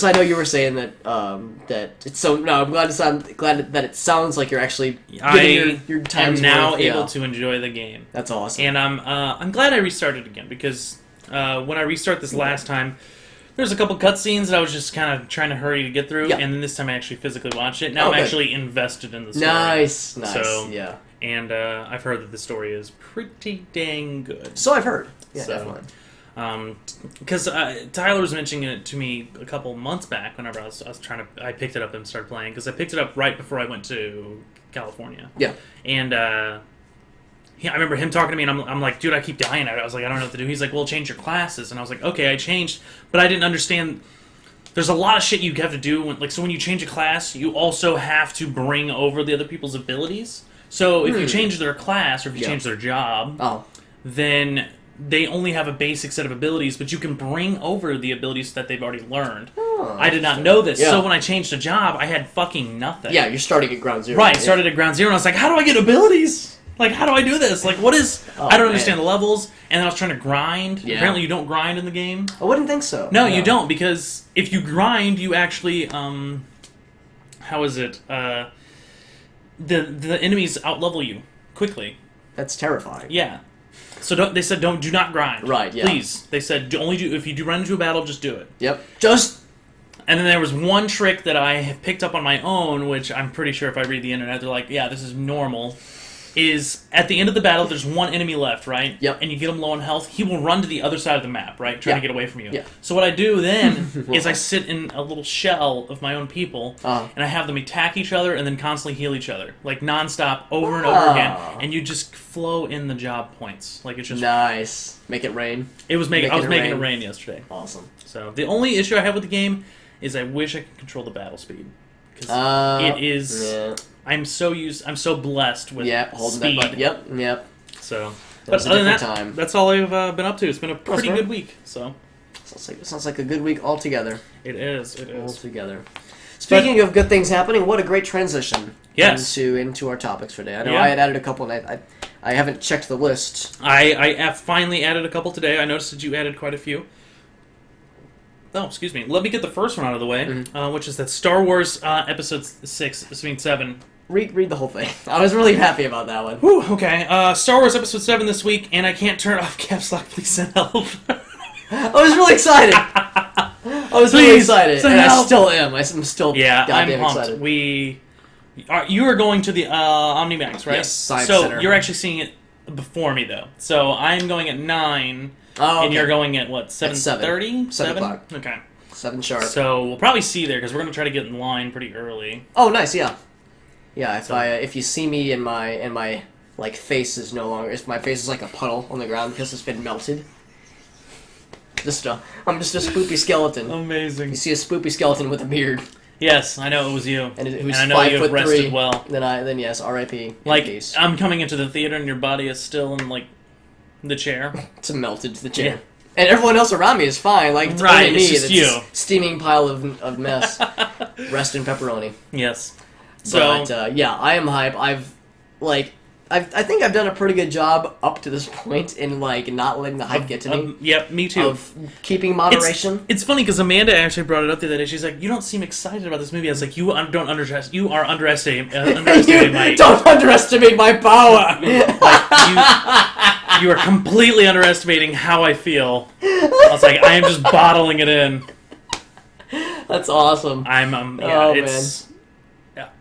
So I know you were saying that that it's so. No, I'm glad that it sounds like you're actually getting your time's am now worth. able to enjoy the game. That's awesome. And I'm glad I restarted again because when I restart this last time, there's a couple cutscenes that I was just kind of trying to hurry to get through, and then this time I actually physically watched it. Now I'm actually invested in the story. Nice. So, yeah. And I've heard that the story is pretty dang good. So I've heard. Yeah, So, definitely. Because Tyler was mentioning it to me a couple months back whenever I picked it up and started playing, because I picked it up right before I went to California. Yeah. And I remember him talking to me, and I'm like, dude, I keep dying. I was like, I don't know what to do. He's like, well, change your classes. And I was like, okay, I changed, but I didn't understand. There's a lot of shit you have to do. When you change a class, you also have to bring over the other people's abilities. So if you change their class, or if you change their job, then they only have a basic set of abilities, but you can bring over the abilities that they've already learned. I did not know this. Yeah. So when I changed a job, I had fucking nothing. Yeah, you're starting at ground zero. Right, started at ground zero, and I was like, how do I get abilities? Like, how do I do this? Like, what is... I don't understand the levels, and then I was trying to grind. Yeah. Apparently you don't grind in the game. I wouldn't think so. No, you don't, because if you grind, you actually, how is it? The enemies outlevel you quickly. That's terrifying. Yeah. So they said do not grind. Right, yeah. Please. They said if you do run into a battle, just do it. Yep. Just... And then there was one trick that I have picked up on my own, which I'm pretty sure if I read the internet, they're like, yeah, this is normal. Is at the end of the battle, there's one enemy left, right? Yep. And you get him low on health, he will run to the other side of the map, right? Trying to get away from you. Yeah. So what I do then is I sit in a little shell of my own people, and I have them attack each other and then constantly heal each other. Like, nonstop, over and over again. And you just flow in the job points. Like, it's just... Nice. Make it rain. I was making it rain yesterday. Awesome. So, the only issue I have with the game is I wish I could control the battle speed. Because it is... Yeah. I'm so blessed with holding speed. that button. Yep. So, but other than that, that's all I've been up to. It's been a pretty good week. So, sounds like a good week altogether. It is. Altogether. Speaking of good things happening, what a great transition. Yes. Into our topics for today. I know I had added a couple, and I haven't checked the list. I finally added a couple today. I noticed that you added quite a few. Oh, excuse me. Let me get the first one out of the way, which is that Star Wars Episode 7. Read the whole thing. I was really happy about that one. Whew, okay. Star Wars Episode 7 this week, and I can't turn off caps lock. Please send help. I was really excited. Really excited. And I still am. I'm still goddamn excited. You are going to the Omnimax, right? Yes, Science Center. You're actually seeing it before me, though. So I'm going at 9, and you're going at, what, 7:30? 7 o'clock. Okay. 7 sharp. So we'll probably see you there, because we're going to try to get in line pretty early. Oh, nice, yeah. Yeah, if you see me and my like face is no longer, if my face is like a puddle on the ground because it's been melted. I'm just a spoopy skeleton. Amazing. You see a spoopy skeleton with a beard. Yes, I know it was you. And who's I know 5'3". you've rested well. Then yes, R.I.P. Like, peace. I'm coming into the theater and your body is still in, like, the chair. It's melted to the chair. Yeah. And everyone else around me is fine. Like, it's only me. It's just you. Steaming pile of mess. Rest in pepperoni. Yes. But, I am hype. I think I've done a pretty good job up to this point in, like, not letting the hype get to me. Yep, me too. Of keeping moderation. It's funny, because Amanda actually brought it up the other day. She's like, you don't seem excited about this movie. I was like, you are underestimating my... Don't underestimate my power! You are completely underestimating how I feel. I was like, I am just bottling it in. That's awesome. Man.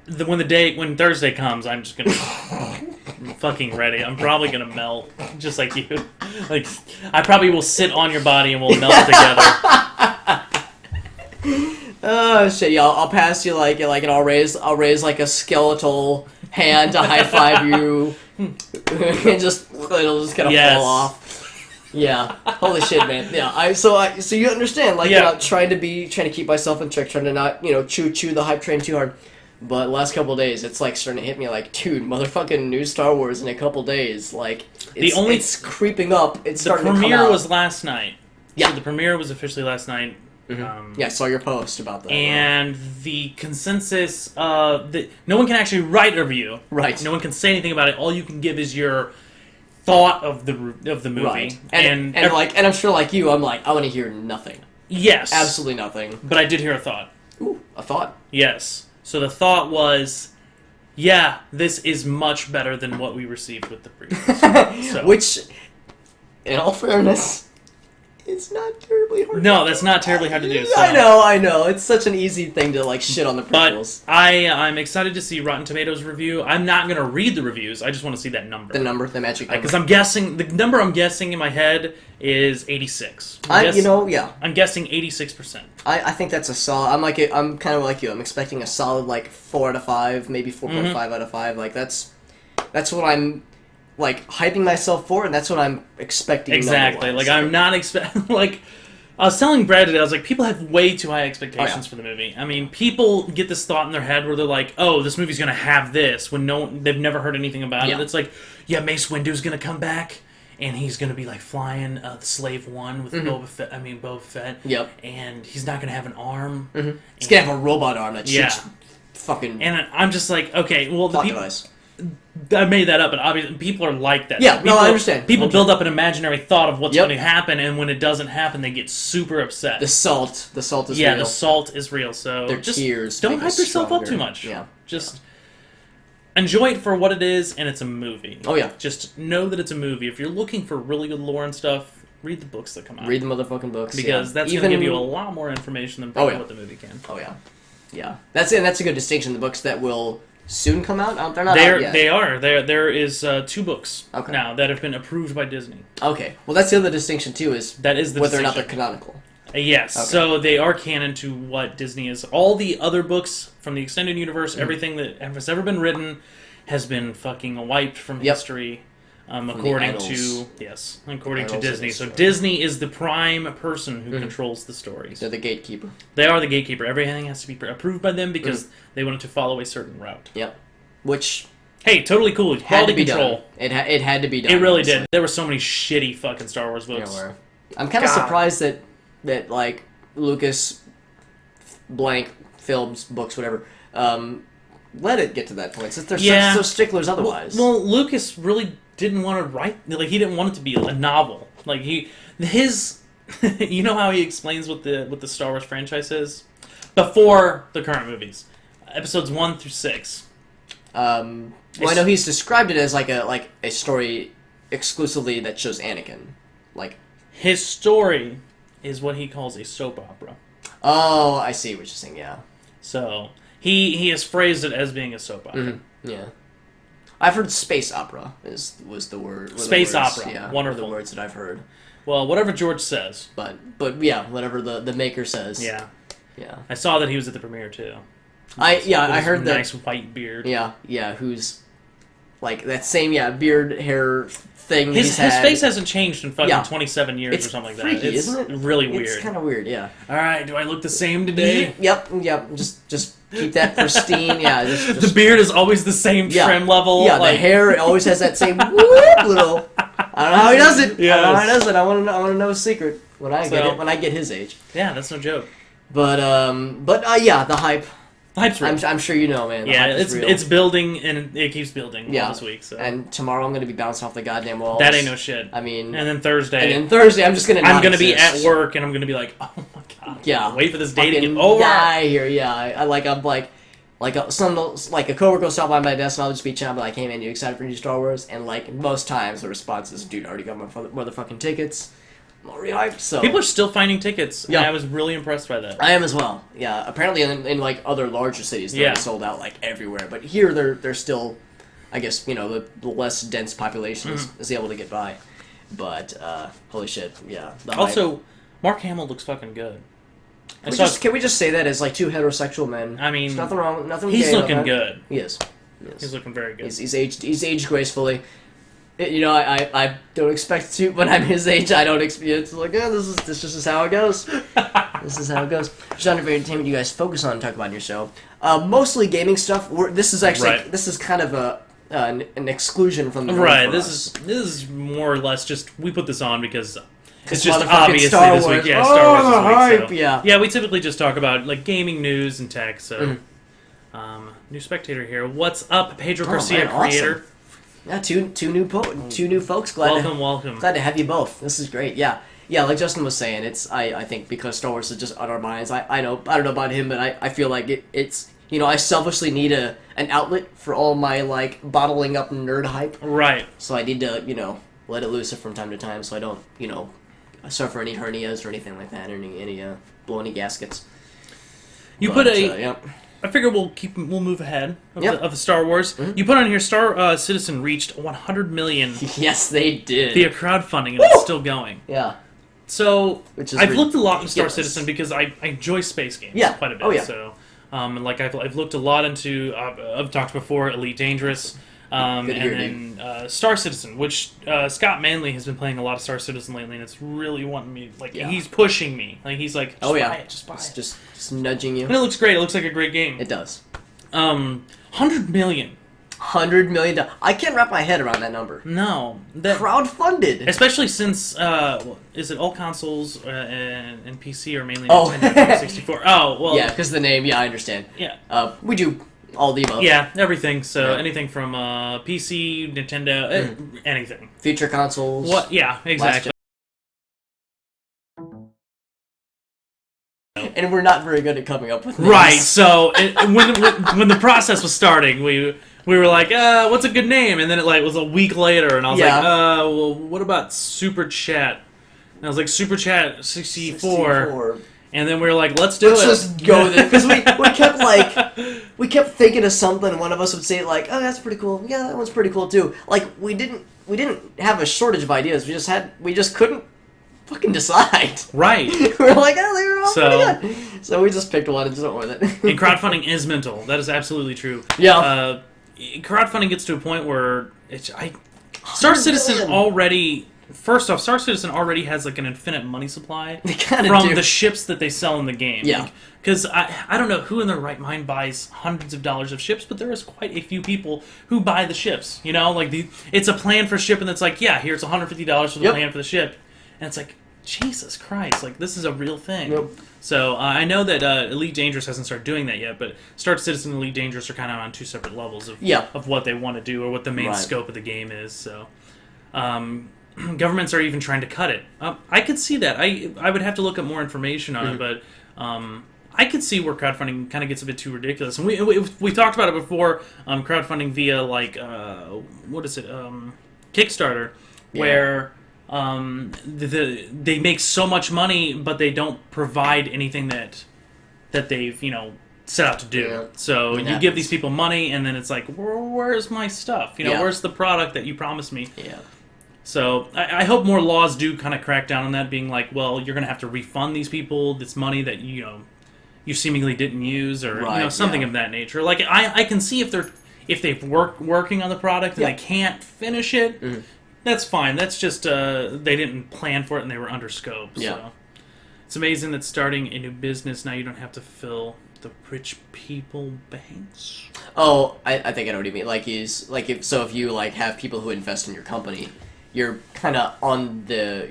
When Thursday comes, I'm just gonna... I'm fucking ready. I'm probably gonna melt, just like you. Like, I probably will sit on your body and we'll melt together. Oh shit! Yeah, I'll pass you and I'll raise like a skeletal hand to high five you, and it'll just kind of fall off. Yeah. Holy shit, man. Yeah. So you understand, trying to keep myself in check, trying to not chew the hype train too hard. But last couple of days, it's like starting to hit me like, dude, motherfucking new Star Wars in a couple days. Like, it's creeping up. It's starting to come out. The premiere was last night. Yeah. So the premiere was officially last night. Mm-hmm. I saw your post about that. And the consensus, no one can actually write a review. Right. No one can say anything about it. All you can give is your thought of the movie. Right. And I'm sure like you, I'm like, I want to hear nothing. Yes. Absolutely nothing. But I did hear a thought. Ooh, a thought. Yes. So the thought was, yeah, this is much better than what we received with the prequels. So. Which, in all fairness, it's not terribly hard. No, that's not terribly hard to do. So. I know. It's such an easy thing to like shit on the prequels. But I'm excited to see Rotten Tomatoes review. I'm not going to read the reviews. I just want to see that number. The magic number. Because I'm guessing the number I'm guessing in my head is 86. I'm guessing 86%. I think that's a solid. I'm kind of like you. I'm expecting a solid like 4 out of 5, maybe 4.5 out of 5. Like that's what I'm like hyping myself for, and that's what I'm expecting. Exactly. Like I'm not expecting. Like I was telling Brad today, I was like, people have way too high expectations for the movie. I mean, people get this thought in their head where they're like, "Oh, this movie's gonna have this," when they've never heard anything about it. It's like, yeah, Mace Windu's gonna come back. And he's going to be, like, flying the Slave One with Boba Fett. Yep. And he's not going to have an arm. Mm-hmm. He's going to have a robot arm that shoots fucking... And I'm just like, okay, well, the people... device. I made that up, but obviously people are like that. Yeah, people, I understand. People build up an imaginary thought of what's going to happen, and when it doesn't happen, they get super upset. The salt is real. Yeah, the salt is real, so their just tears don't hype yourself up too much. Yeah. Just... enjoy it for what it is, and it's a movie. Oh, yeah. Just know that it's a movie. If you're looking for really good lore and stuff, read the books that come out. Read the motherfucking books. Because that's going to give you a lot more information than probably what the movie can. Oh, yeah. Yeah. That's a good distinction. The books that will soon come out, they're not out yet. They are. There is 2 books now that have been approved by Disney. Okay. Well, that's the other distinction, too, is whether or not they're canonical. Yes, so they are canon to what Disney is. All the other books from the extended universe, everything that has ever been written, has been fucking wiped from history, according to Disney. So Disney is the prime person who controls the stories. They're the gatekeeper. They are the gatekeeper. Everything has to be approved by them because they want it to follow a certain route. Yep. Which... Hey, totally cool. Quality control. It had to be done. It really did. There were so many shitty fucking Star Wars books. Yeah, I'm kind of surprised that like Lucas blank films, books, whatever, let it get to that point since they're so sticklers otherwise. Well, Lucas really didn't want to write, like he didn't want it to be a novel. Like his you know how he explains what the Star Wars franchise is before the current movies, episodes 1 through 6. Well, I know he's described it as like a story exclusively that shows Anakin, like his story is what he calls a soap opera. Oh, I see what you're saying. Yeah. So he has phrased it as being a soap opera. Mm-hmm. Yeah. I've heard space opera was the word. Space the words, opera. Yeah, Wonderful. The words that I've heard. Well, whatever George says. But yeah, whatever the maker says. Yeah. Yeah. I saw that he was at the premiere too. I heard that. Nice white beard. Yeah. Who's like that same beard hair thing. His face hasn't changed in fucking 27 years it's or something like freaky, that. It's isn't it? Really weird. It's kind of weird. Yeah. All right. Do I look the same today? Yep. Just keep that pristine. Yeah. Just the beard is always the same trim level. Yeah. The hair always has that same whoop little. I don't know how he does it. Yes. I don't know how he does it. I want to know his secret when I get it. When I get his age. Yeah, that's no joke. But yeah, the hype. The hype's real. I'm sure you know, man. The yeah, hype is real. it's building and it keeps building all this week. So. And tomorrow I'm gonna be bouncing off the goddamn walls. That ain't no shit. I mean, and then Thursday I'm just gonna. I'm gonna be at work and I'm gonna be like, oh my god. Yeah. Wait for this day to get over. Die here. Yeah. I'm like a coworker will stop by my desk and I'll just be chatting like, hey man, you excited for new Star Wars? And like most times the response is, dude, I already got my motherfucking tickets. I'm already hyped. So people are still finding tickets. Yeah. And I was really impressed by that. I am as well. Yeah. Apparently in like other larger cities they're sold out like everywhere. But here they're still, I guess, the less dense population is able to get by. But holy shit, yeah. Also, hype. Mark Hamill looks fucking good. Can we just say that as like two heterosexual men? I mean, there's nothing wrong. Nothing. He's looking good. He is. He's looking very good. He's aged gracefully. I don't expect to when I'm his age. I don't expect it's like this just is how it goes. This is how it goes. Genre of entertainment you guys focus on and talk about in your show. Mostly gaming stuff. This is actually this is kind of an exclusion from the right. This is more or less just we put this on because. It's just obviously Star Wars. This week. Yeah, Star Wars this week. So. Yeah. Yeah, we typically just talk about like gaming news and tech. So, new spectator here. What's up, Pedro Garcia, creator? Awesome. Yeah, two new folks. Glad welcome. Glad to have you both. This is great. Yeah, yeah, like Justin was saying, I think because Star Wars is just on our minds. I don't know about him, but I feel like it's I selfishly need an outlet for all my like bottling up nerd hype. Right. So I need to let it loose from time to time, so I don't suffer any hernias or anything like that, or any blow any gaskets. I figure we'll move ahead of the Star Wars. Mm-hmm. You put on here Star Citizen reached 100 million. Yes, they did via crowdfunding, and it's still going. Yeah. So I've looked a lot into Star Citizen because I enjoy space games quite a bit. Oh yeah. So and like I've looked a lot into I've talked before Elite Dangerous. And then Star Citizen, which Scott Manley has been playing a lot of Star Citizen lately, and it's really wanting me, he's pushing me. Like, he's like, buy it, just buy it. Just nudging you. And it looks great. It looks like a great game. It does. 100 million. $100 million. I can't wrap my head around that number. No. Crowdfunded. Especially since, is it all consoles and PC or mainly Nintendo 64? Oh, well. Yeah, because the name, I understand. Yeah. We do all the above. Yeah, everything. So anything from PC, Nintendo, anything. Future consoles. What? Yeah, exactly. And we're not very good at coming up with names. Right. So when the process was starting, we were like, what's a good name? And then it was a week later, and I was like, well, what about Super Chat? And I was like, Super Chat 64. And then we were like, let's do it. Let's just go there. Because we kept thinking of something, and one of us would say, like, oh, that's pretty cool. Yeah, that one's pretty cool, too. Like, we didn't have a shortage of ideas. We just couldn't fucking decide. Right. We were like, oh, they were all pretty good. So we just picked one and just went with it. And crowdfunding is mental. That is absolutely true. Yeah. Crowdfunding gets to a point where Star Citizen already... First off, Star Citizen already has like an infinite money supply from the ships that they sell in the game. Yeah. Because I don't know who in their right mind buys hundreds of dollars of ships, but there is quite a few people who buy the ships. It's a plan for ship, and it's like, yeah, here's $150 for the plan for the ship. And it's like, Jesus Christ, this is a real thing. Yep. So I know that Elite Dangerous hasn't started doing that yet, but Star Citizen and Elite Dangerous are kind of on two separate levels of what they want to do or what the main scope of the game is. So... governments are even trying to cut it. I could see that. I would have to look up more information on it, but I could see where crowdfunding kind of gets a bit too ridiculous. And we talked about it before. Crowdfunding via what is it? Kickstarter, where they make so much money, but they don't provide anything that they've set out to do. Yeah. So you give these people money, and then it's like, where's my stuff? Where's the product that you promised me? Yeah. So I hope more laws do kind of crack down on that, being like, well, you're going to have to refund these people this money that you seemingly didn't use, or something of that nature. Like I can see if they've working on the product and they can't finish it, that's fine. That's just they didn't plan for it and they were under scope. Yeah. So it's amazing that starting a new business now you don't have to fill the rich people banks. Oh, I think I know what you mean. If you have people who invest in your company, you're kind of on the.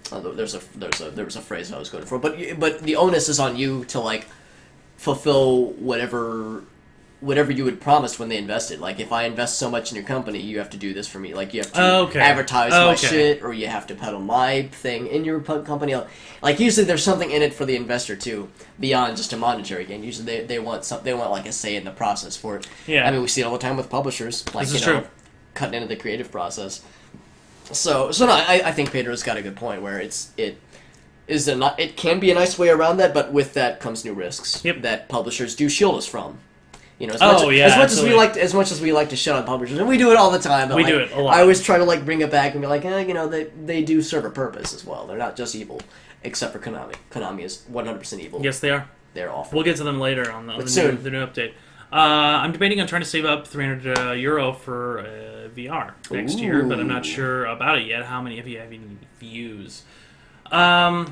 There was a phrase I was going for, but the onus is on you to fulfill whatever you had promised when they invested. Like, if I invest so much in your company, you have to do this for me. Like, you have to advertise my shit, or you have to peddle my thing in your company. Like, usually there's something in it for the investor too, beyond just a monetary gain. Usually they want a say in the process for it. Yeah. I mean, we see it all the time with publishers. This is true. Cutting into the creative process. So no, I think Pedro's got a good point where it can be a nice way around that, but with that comes new risks that publishers do shield us from. As much as we like to shut on publishers, and we do it all the time. But we do it a lot. I always try to bring it back and be like, they do serve a purpose as well. They're not just evil, except for Konami. Konami is 100% evil. Yes, they are. They're awful. We'll get to them later on the new update. I'm debating on trying to save up €300 for VR next year, but I'm not sure about it yet. How many of you have any views? So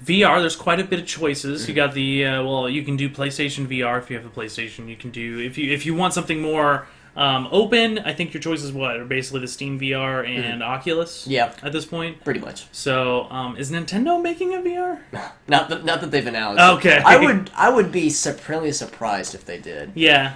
VR, there's quite a bit of choices. You got the you can do PlayStation VR if you have a PlayStation. You can do if you want something more open. I think your choices are basically the Steam VR and Oculus. Yeah, at this point, pretty much. So, is Nintendo making a VR? Not that they've announced. Okay, I would be really surprised if they did. Yeah.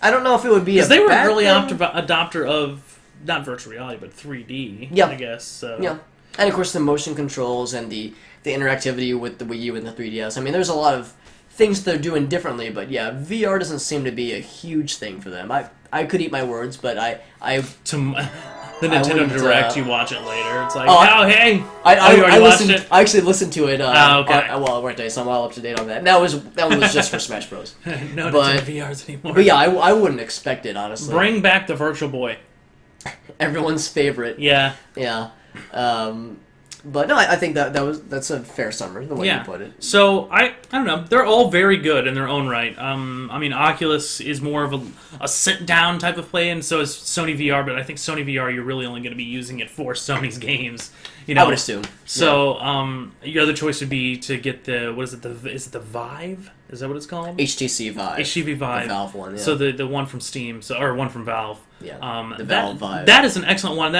I don't know if it would be because they were an bad early thing. adopter of not virtual reality but 3D. Yeah. I guess. So. Yeah, and of course the motion controls and the interactivity with the Wii U and the 3DS. I mean, there's a lot of things they're doing differently, but yeah, VR doesn't seem to be a huge thing for them. I could eat my words, but I The Nintendo wouldn't, Direct, you watch it later. It's like, Oh, hey! you already watched listened. it? I actually listened to it. Okay. Well, right there, so I'm all up to date on that. And that was just for Smash Bros. No But- Nintendo VRs anymore. But yeah, I wouldn't expect it, honestly. Bring back the Virtual Boy. Everyone's favorite. Yeah. Yeah. But no, I think that's a fair summary, the way you put it. So I don't know. They're all very good in their own right. I mean, Oculus is more of a sit down type of play, and so is Sony VR. But I think Sony VR, you're really only going to be using it for Sony's games. You know, I would assume. So your other choice would be to get the is it the Vive? Is that what it's called? HTC Vive. HTC Vive. The Valve one. Yeah. So the one from Steam, or one from Valve. Yeah. The Valve Vive. That is an excellent one.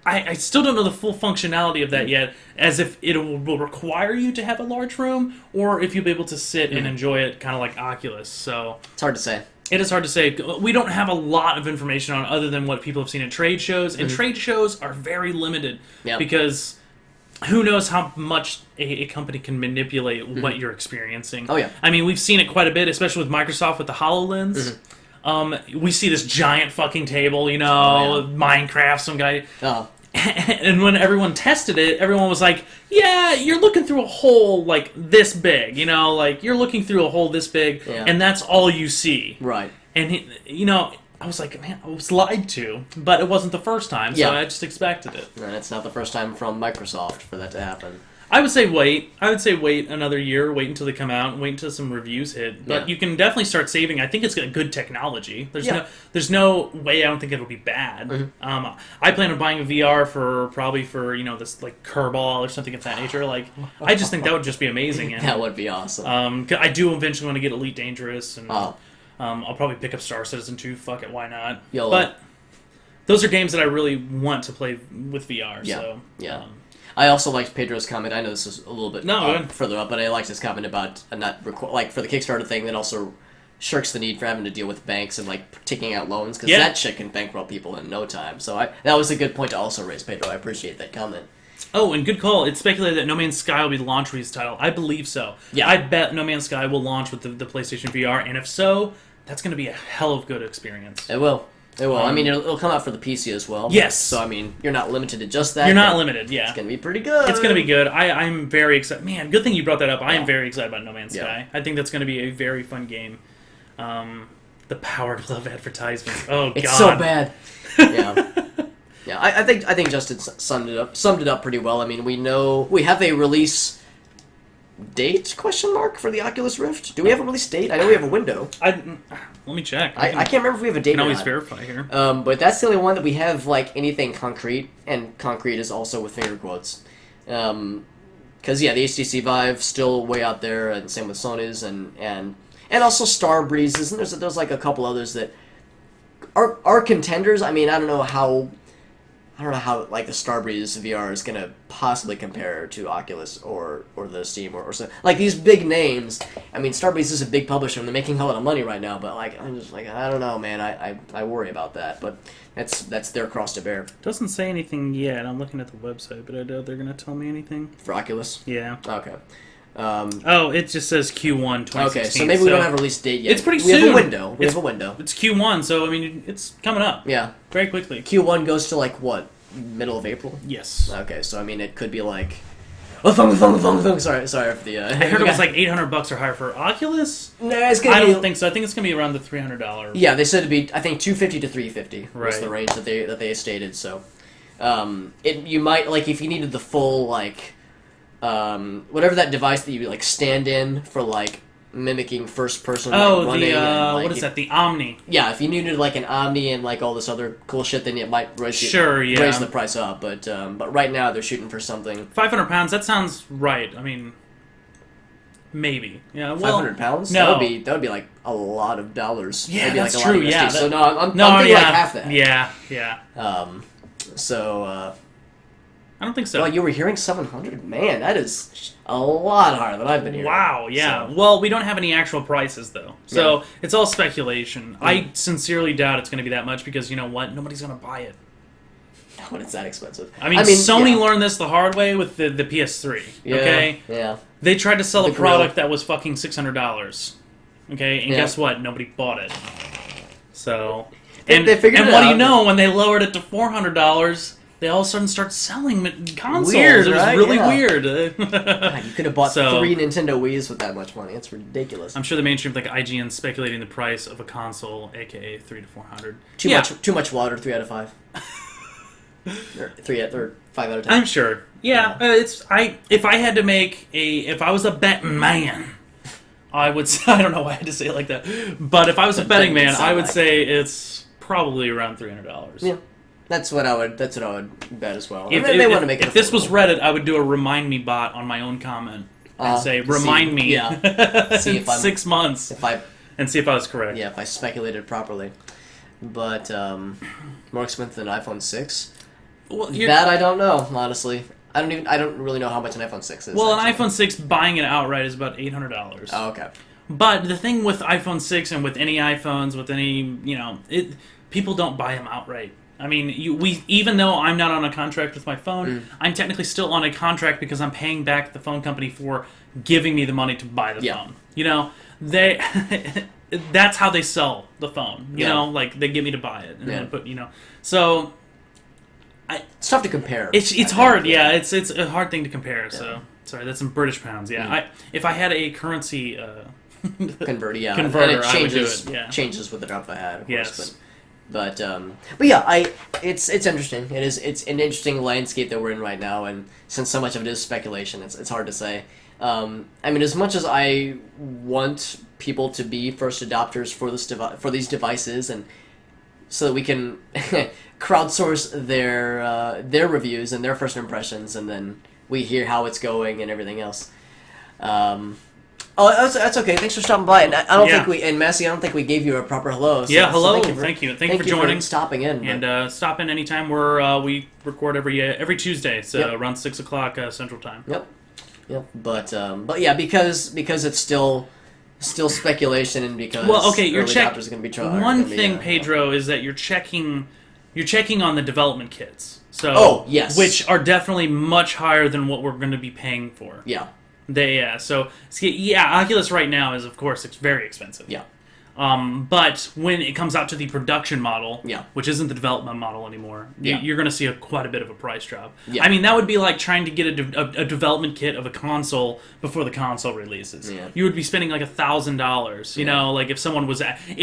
I still don't know the full functionality of that yet, as if it will require you to have a large room, or if you'll be able to sit and enjoy it kind of like Oculus. So It's hard to say. it is hard to say. We don't have a lot of information on it other than what people have seen at trade shows, and trade shows are very limited because who knows how much a company can manipulate what you're experiencing. Oh, yeah. I mean, we've seen it quite a bit, especially with Microsoft with the HoloLens. We see this giant fucking table, Minecraft, some guy. Oh. And when everyone tested it, everyone was like, yeah, you're looking through a hole like this big, like you're looking through a hole this big, and that's all you see. Right. And, I was like, man, I was lied to, but it wasn't the first time, so I just expected it. And it's not the first time from Microsoft for that to happen. I would say wait. Wait another year. Wait until they come out. Wait until some reviews hit. But you can definitely start saving. I think it's got good technology. There's no way. I don't think it'll be bad. I plan on buying a VR for this like Kerbal or something of that nature. Like I just think that would just be amazing. And, That would be awesome. 'cause I do eventually want to get Elite Dangerous, and Oh. I'll probably pick up Star Citizen 2. Fuck it, why not? YOLO. But those are games that I really want to play with VR. Yeah. So Yeah. I also liked Pedro's comment. I know this is a little bit further up, but I liked his comment about not for the Kickstarter thing that also shirks the need for having to deal with banks and like taking out loans because that shit can bankrupt people in no time. So that was a good point to also raise, Pedro. I appreciate that comment. Oh, and good call. It's speculated that No Man's Sky will be the launch release title. I believe so. Yeah. I bet No Man's Sky will launch with the PlayStation VR, and if so, that's going to be a hell of a good experience. It will. It will. I mean, it'll come out for the PC as well. Yes. So, I mean, you're not limited to just that. You're not limited, yeah. It's going to be pretty good. It's going to be good. I'm very excited. Man, good thing you brought that up. I am very excited about No Man's Sky. I think that's going to be a very fun game. The power to love advertisements. Oh, God. It's so bad. Yeah. Yeah, I think Justin summed it up pretty well. I mean, we have a release date for the Oculus Rift. Do we have a release date? I know we have a window. Let me check. I can't remember if we have a date. Can or always not. verify here. But that's the only one that we have like anything concrete, and concrete is also with finger quotes. Because the HTC Vive still way out there, and same with Sony's, and also Star Breezes, and there's like a couple others that are contenders. I mean, I don't know how like the Starbreeze VR is gonna possibly compare to Oculus or the Steam or so. Like these big names. I mean, Starbreeze is a big publisher and they're making a lot of money right now. But like, I'm just like, I don't know, man. I worry about that. But that's their cross to bear. Doesn't say anything yet. I'm looking at the website, but I doubt they're gonna tell me anything. For Oculus. Yeah. Okay. It just says Q1 2016. Okay, so maybe we don't have a release date yet. It's pretty we soon. We have a window. It's Q1, so I mean, it's coming up. Yeah. Very quickly. Q1 goes to like what? Middle of April? Yes. Okay, so I mean, it could be like... Oh, thong. Sorry for the... I heard it was like $800 or higher for Oculus. No, it's gonna I be... don't think so. I think it's gonna be around the $300. Yeah, they said it'd be, I think, $250 to $350 was Right. the range that they stated. So, you might like if you needed the full like, whatever that device that you like stand in for like mimicking first person. Oh, like, running and, like, what is that? The Omni. Yeah, if you needed like an Omni and like all this other cool shit, then it might raise the price up. But right now they're shooting for something. £500. That sounds right. I mean, maybe. Yeah. Well, £500? No. That would be like a lot of dollars. Yeah, Maybe that's like a lot true. of USD. Yeah. So I'm thinking like half that. Yeah. Yeah. So I don't think so. Well, you were hearing 700? Man, that is a lot higher than I've been hearing. Wow, yeah. So. Well, we don't have any actual prices, though. So it's all speculation. I sincerely doubt it's going to be that much because, you know what? Nobody's going to buy it. When it's that expensive. I mean Sony learned this the hard way with the PS3. Yeah, okay? Yeah. They tried to sell a product that was fucking $600. Okay? And guess what? Nobody bought it. So... They figured it out. And what do you know? When they lowered it to $400... They all of a sudden start selling consoles. Weird, it was right? really weird. God, you could have bought 3 Nintendo Wii's with that much money. It's ridiculous. I'm sure the mainstream, like IGN, speculating the price of a console, aka $300 to $400. Too much water. 3 out of 5. or 5 out of 10. I'm sure. Yeah, if I was a betting man, I would. I don't know why I had to say it like that, but if I was a betting man, I would say it's probably around $300. Yeah. That's what I would bet as well. If this was Reddit, I would do a remind me bot on my own comment and say remind me. Yeah. See if I'm 6 months. And see if I was correct. Yeah, if I speculated properly. But more expensive than iPhone 6. Well, that I don't know, honestly. I don't really know how much an iPhone 6 is. Well, an iPhone 6 buying it outright is about $800. Oh, okay. But the thing with iPhone 6 and with any iPhones, with any people don't buy them outright. I mean, even though I'm not on a contract with my phone, I'm technically still on a contract because I'm paying back the phone company for giving me the money to buy the phone. You know, that's how they sell the phone. You know, like they get me to buy it, and so. It's tough to compare. It's hard, yeah. It's a hard thing to compare. So sorry, that's in British pounds. Yeah, if I had a currency converter, and it changes, I would do it. Changes with the drop of a hat, of yes. course. But yeah, it's interesting. It's an interesting landscape that we're in right now, and since so much of it is speculation, it's hard to say. I mean, as much as I want people to be first adopters for these devices, and so that we can crowdsource their reviews and their first impressions, and then we hear how it's going and everything else. Oh, that's okay. Thanks for stopping by. And I don't think Massey, I don't think we gave you a proper hello. So, hello. So thank you for joining, stopping in, and stop in anytime. We record every Tuesday, so around 6 o'clock Central Time. Yep. But yeah, because it's still speculation, and because you're checking. Going to be trying. One thing, Pedro, is that you're checking on the development kits. So which are definitely much higher than what we're going to be paying for. Yeah. Oculus right now is, of course, it's very expensive. Yeah. But when it comes out to the production model, which isn't the development model anymore, you're going to see quite a bit of a price drop. Yeah. I mean, that would be like trying to get a development kit of a console before the console releases. Yeah. You would be spending like $1,000. You know, like if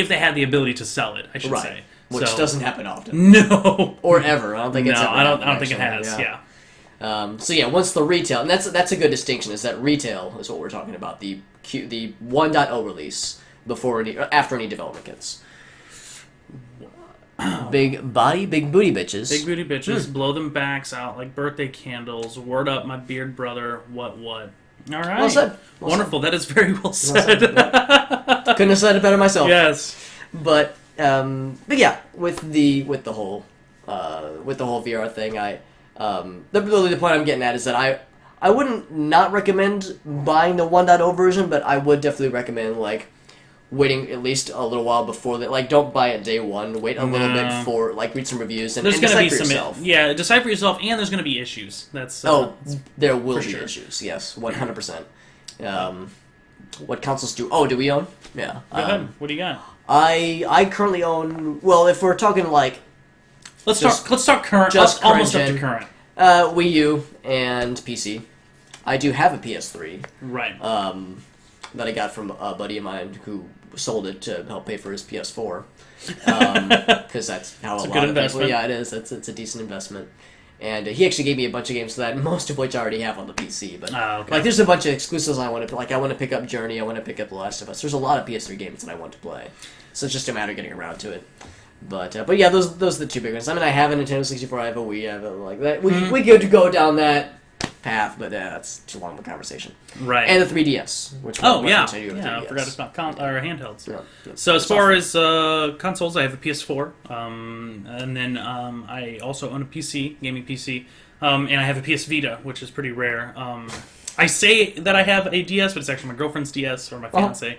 they had the ability to sell it, I should say, which doesn't happen often. No, or ever. I don't think it's ever. I don't think it has. Yeah. Once the retail, and that's a good distinction, is that retail is what we're talking about, the 1.0 release after any development kits. Big body, big booty bitches. Big booty bitches, blow them backs out like birthday candles. Word up, my beard brother. What? All right. Well said. Wonderful. That is very well said. Couldn't have said it better myself. Yes. But yeah, with the whole VR thing, the point I'm getting at is that I wouldn't not recommend buying the 1.0 version, but I would definitely recommend waiting at least a little while before that. Like, don't buy it day one. Wait a little bit for read some reviews and decide for yourself. Yeah, decide for yourself, and there's going to be issues. There will be issues. Yes, 100%. What consoles do? Oh, do we own? Yeah. Go ahead. What do you got? I currently own. Well, if we're talking let's talk current. Just almost current up to current. Wii U and PC. I do have a PS3. Right. That I got from a buddy of mine who sold it to help pay for his PS4. Because that's how a lot of people. Yeah, it is. It's a decent investment. And he actually gave me a bunch of games for that, most of which I already have on the PC. But there's a bunch of exclusives I want to I want to pick up Journey. I want to pick up The Last of Us. There's a lot of PS3 games that I want to play. So it's just a matter of getting around to it. But yeah, those are the two big ones. I mean, I have a Nintendo 64. I have a Wii. I have that. We could go down that path, but that's too long of a conversation. Right. And the 3DS, which yeah, continue with I 3DS. forgot it's not or handhelds. Yeah. So as far as consoles, I have a PS4, and then I also own a PC, gaming PC, and I have a PS Vita, which is pretty rare. I say that I have a DS, but it's actually my girlfriend's DS or my fiance.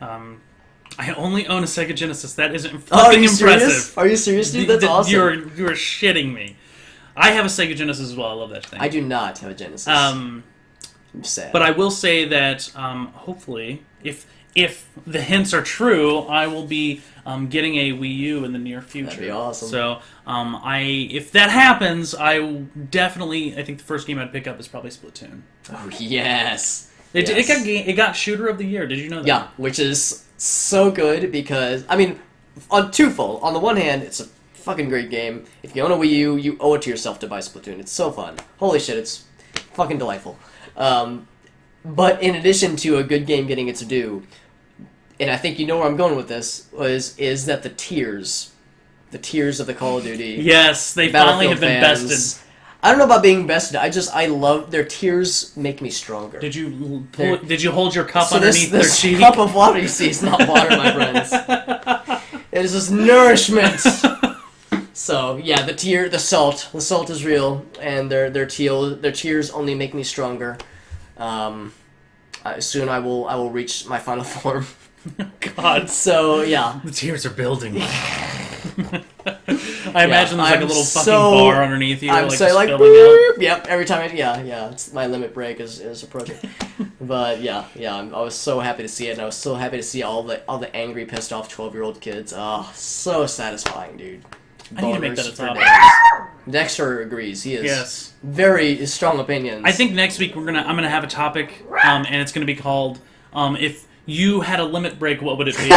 I only own a Sega Genesis. That isn't fucking impressive. Serious? Are you serious, dude? That's awesome. You're shitting me. I have a Sega Genesis as well. I love that thing. I do not have a Genesis. I'm sad. But I will say that hopefully, if the hints are true, I will be getting a Wii U in the near future. That'd be awesome. So if that happens, I think the first game I'd pick up is probably Splatoon. Oh yes. It got Shooter of the Year. Did you know that? Yeah, which is so good because on twofold. On the one hand, it's a fucking great game. If you own a Wii U, you owe it to yourself to buy Splatoon. It's so fun. Holy shit, it's fucking delightful. But in addition to a good game getting its due, and I think you know where I'm going with this, is that the tiers of the Call of Duty. Yes, they finally have been fans, bested. I don't know about being bested. I love their tiers. Make me stronger. Did you hold your cup underneath their cheek? Cup of water, you see, it's not water, my friends. It is just nourishment. So yeah, the salt is real, and their tears only make me stronger. Soon I will reach my final form. God. So yeah, the tears are building. I imagine there's like a little fucking bar underneath you. I'm like, so like, filling yep. Every time, it's my limit break is approaching. But yeah, I was so happy to see it, and I was so happy to see all the angry, pissed off 12-year-old kids. Oh, so satisfying, dude. I need to make that a Boners for topic. days. Dexter agrees. He is very strong opinions. I think next week I'm gonna have a topic, and it's gonna be called "If You Had a Limit Break, What Would It Be?"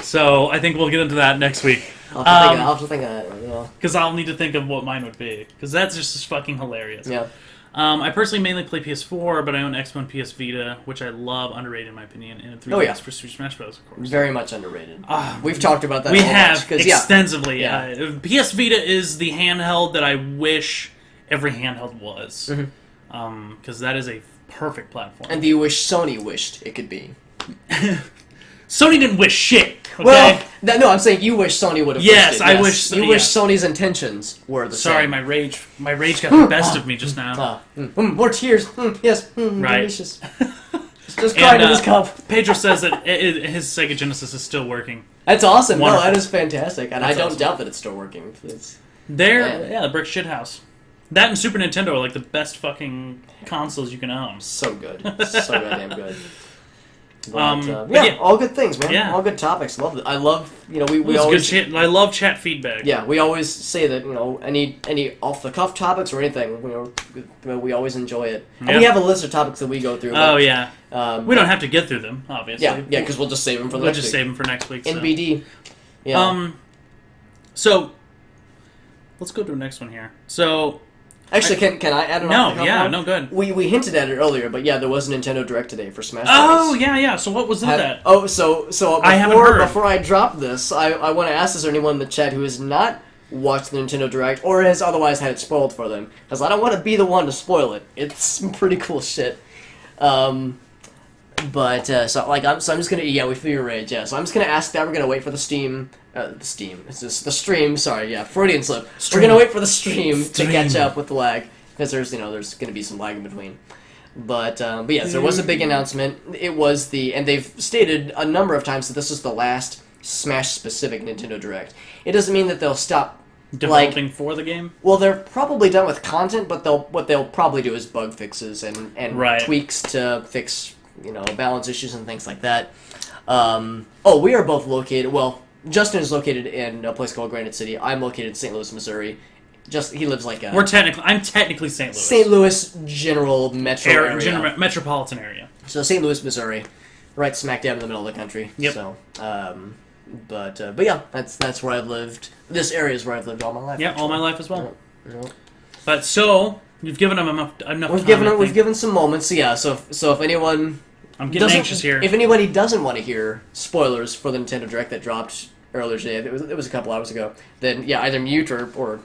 So I think we'll get into that next week. I'll have to think of that. Because I'll need to think of what mine would be. Because that's just fucking hilarious. Yeah. I personally mainly play PS4, but I own Xbox and PS Vita, which I love, underrated in my opinion, and 3DS for Super Smash Bros. Of course. Very much underrated. We've talked about that. We a whole have bunch, extensively. Yeah. PS Vita is the handheld that I wish every handheld was, because that is a perfect platform. And do you wish Sony wished it could be? Sony didn't wish shit. Okay? Well, no, I'm saying you wish Sony would have. Yes, wished it. I wish. You wish Sony's intentions were the same. Sorry, my rage got the best of me just now. More tears. Yes. Right. Delicious. Just crying in his cup. Pedro says that his Sega Genesis is still working. That's awesome. Wonderful. No, that is fantastic, and I don't awesome. doubt that it's still working. The brick shit house. That and Super Nintendo are like the best fucking consoles you can own. So good. So goddamn good. But, yeah, all good things, man. Yeah. All good topics. I love, we it's always... good shit. I love chat feedback. Yeah, we always say that, any off-the-cuff topics or anything, we always enjoy it. And we have a list of topics that we go through. Oh, yeah. We don't have to get through them, obviously. Yeah, because we'll just save them for next week. We'll just save them for next week. So. NBD. Yeah. So, let's go to the next one here. So... Actually, can I add an No, good. We hinted at it earlier, but yeah, there was a Nintendo Direct today for Smash Bros. Oh, yeah. So what was that? Before I drop this, I want to ask, is there anyone in the chat who has not watched the Nintendo Direct or has otherwise had it spoiled for them? Because I don't want to be the one to spoil it. It's some pretty cool shit. I'm just gonna we feel your rage. Yeah, so I'm just gonna ask that. We're gonna wait for the stream. It's just the stream. Sorry, yeah, Freudian slip. We're gonna wait for the stream to catch up with the lag because there's gonna be some lag in between. But yes, there was a big announcement. It was and they've stated a number of times that this is the last Smash specific Nintendo Direct. It doesn't mean that they'll stop developing for the game. Well, they're probably done with content, but what they'll probably do is bug fixes and tweaks to fix balance issues and things like that. We are both located. Well, Justin is located in a place called Granite City. I'm located in St. Louis, Missouri. He lives like a... I'm technically St. Louis. St. Louis general metro area. Metropolitan area. So St. Louis, Missouri, right smack dab in the middle of the country. Yep. So, but yeah, that's where I've lived. This area is where I've lived all my life. Yeah, all my life as well. Yep. But so you've given them enough We've given some moments. So yeah. So if anyone... I'm getting anxious here. If anybody doesn't want to hear spoilers for the Nintendo Direct that dropped earlier today, it was a couple hours ago, then yeah, either mute or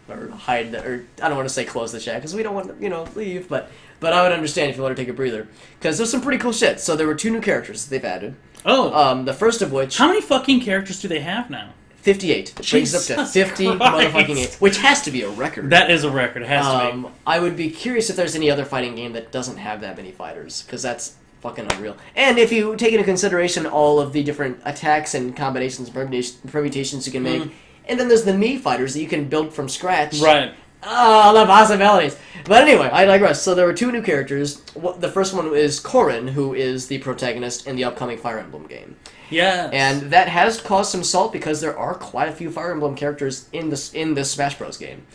or hide or I don't want to say close the chat because we don't want to leave, but I would understand if you want to take a breather because there's some pretty cool shit. So there were 2 new characters they've added. Oh, the first of which, how many fucking characters do they have now? 58. It brings up to 50 motherfucking 8, which has to be a record. That is a record. It has to be. I would be curious if there's any other fighting game that doesn't have that many fighters, because that's fucking unreal. And if you take into consideration all of the different attacks and combinations, permutations you can make, and then there's the Mii fighters that you can build from scratch. Right. Oh, the possibilities. But anyway, I digress. So there were 2 new characters. The first one is Corrin, who is the protagonist in the upcoming Fire Emblem game. Yeah. And that has caused some salt because there are quite a few Fire Emblem characters in this Smash Bros. Game.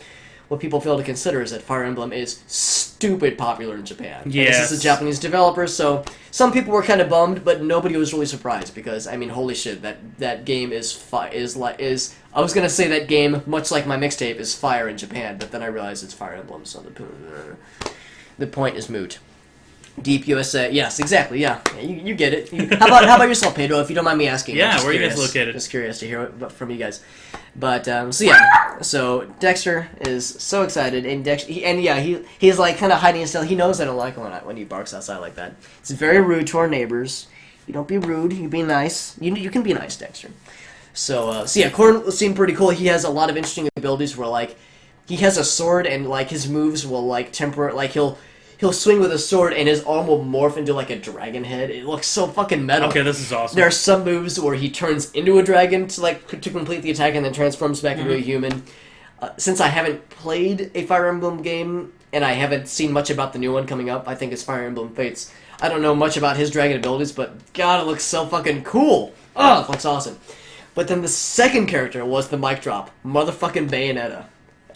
What people fail to consider is that Fire Emblem is stupid popular in Japan. Yes. This is a Japanese developer, so some people were kind of bummed, but nobody was really surprised because I mean, holy shit, that game is I was gonna say that game, much like my mixtape, is fire in Japan, but then I realized it's Fire Emblem, so the point is moot. Deep USA, yes, exactly, yeah, you get it. How about yourself, Pedro? If you don't mind me asking. Yeah, where are you guys located? Just curious to hear from you guys. But so Dexter is so excited, and he's like kind of hiding still. He knows I don't like when he barks outside like that. It's very rude to our neighbors. You don't be rude. You be nice. You can be nice, Dexter. So Corrin seemed pretty cool. He has a lot of interesting abilities where like he has a sword and like his moves will like he'll swing with a sword and his arm will morph into like a dragon head. It looks so fucking metal. Okay, this is awesome. There are some moves where he turns into a dragon to complete the attack and then transforms back into a human. Since I haven't played a Fire Emblem game and I haven't seen much about the new one coming up, I think it's Fire Emblem Fates. I don't know much about his dragon abilities, but God, it looks so fucking cool. Oh, it looks awesome. But then the second character was the mic drop. Motherfucking Bayonetta.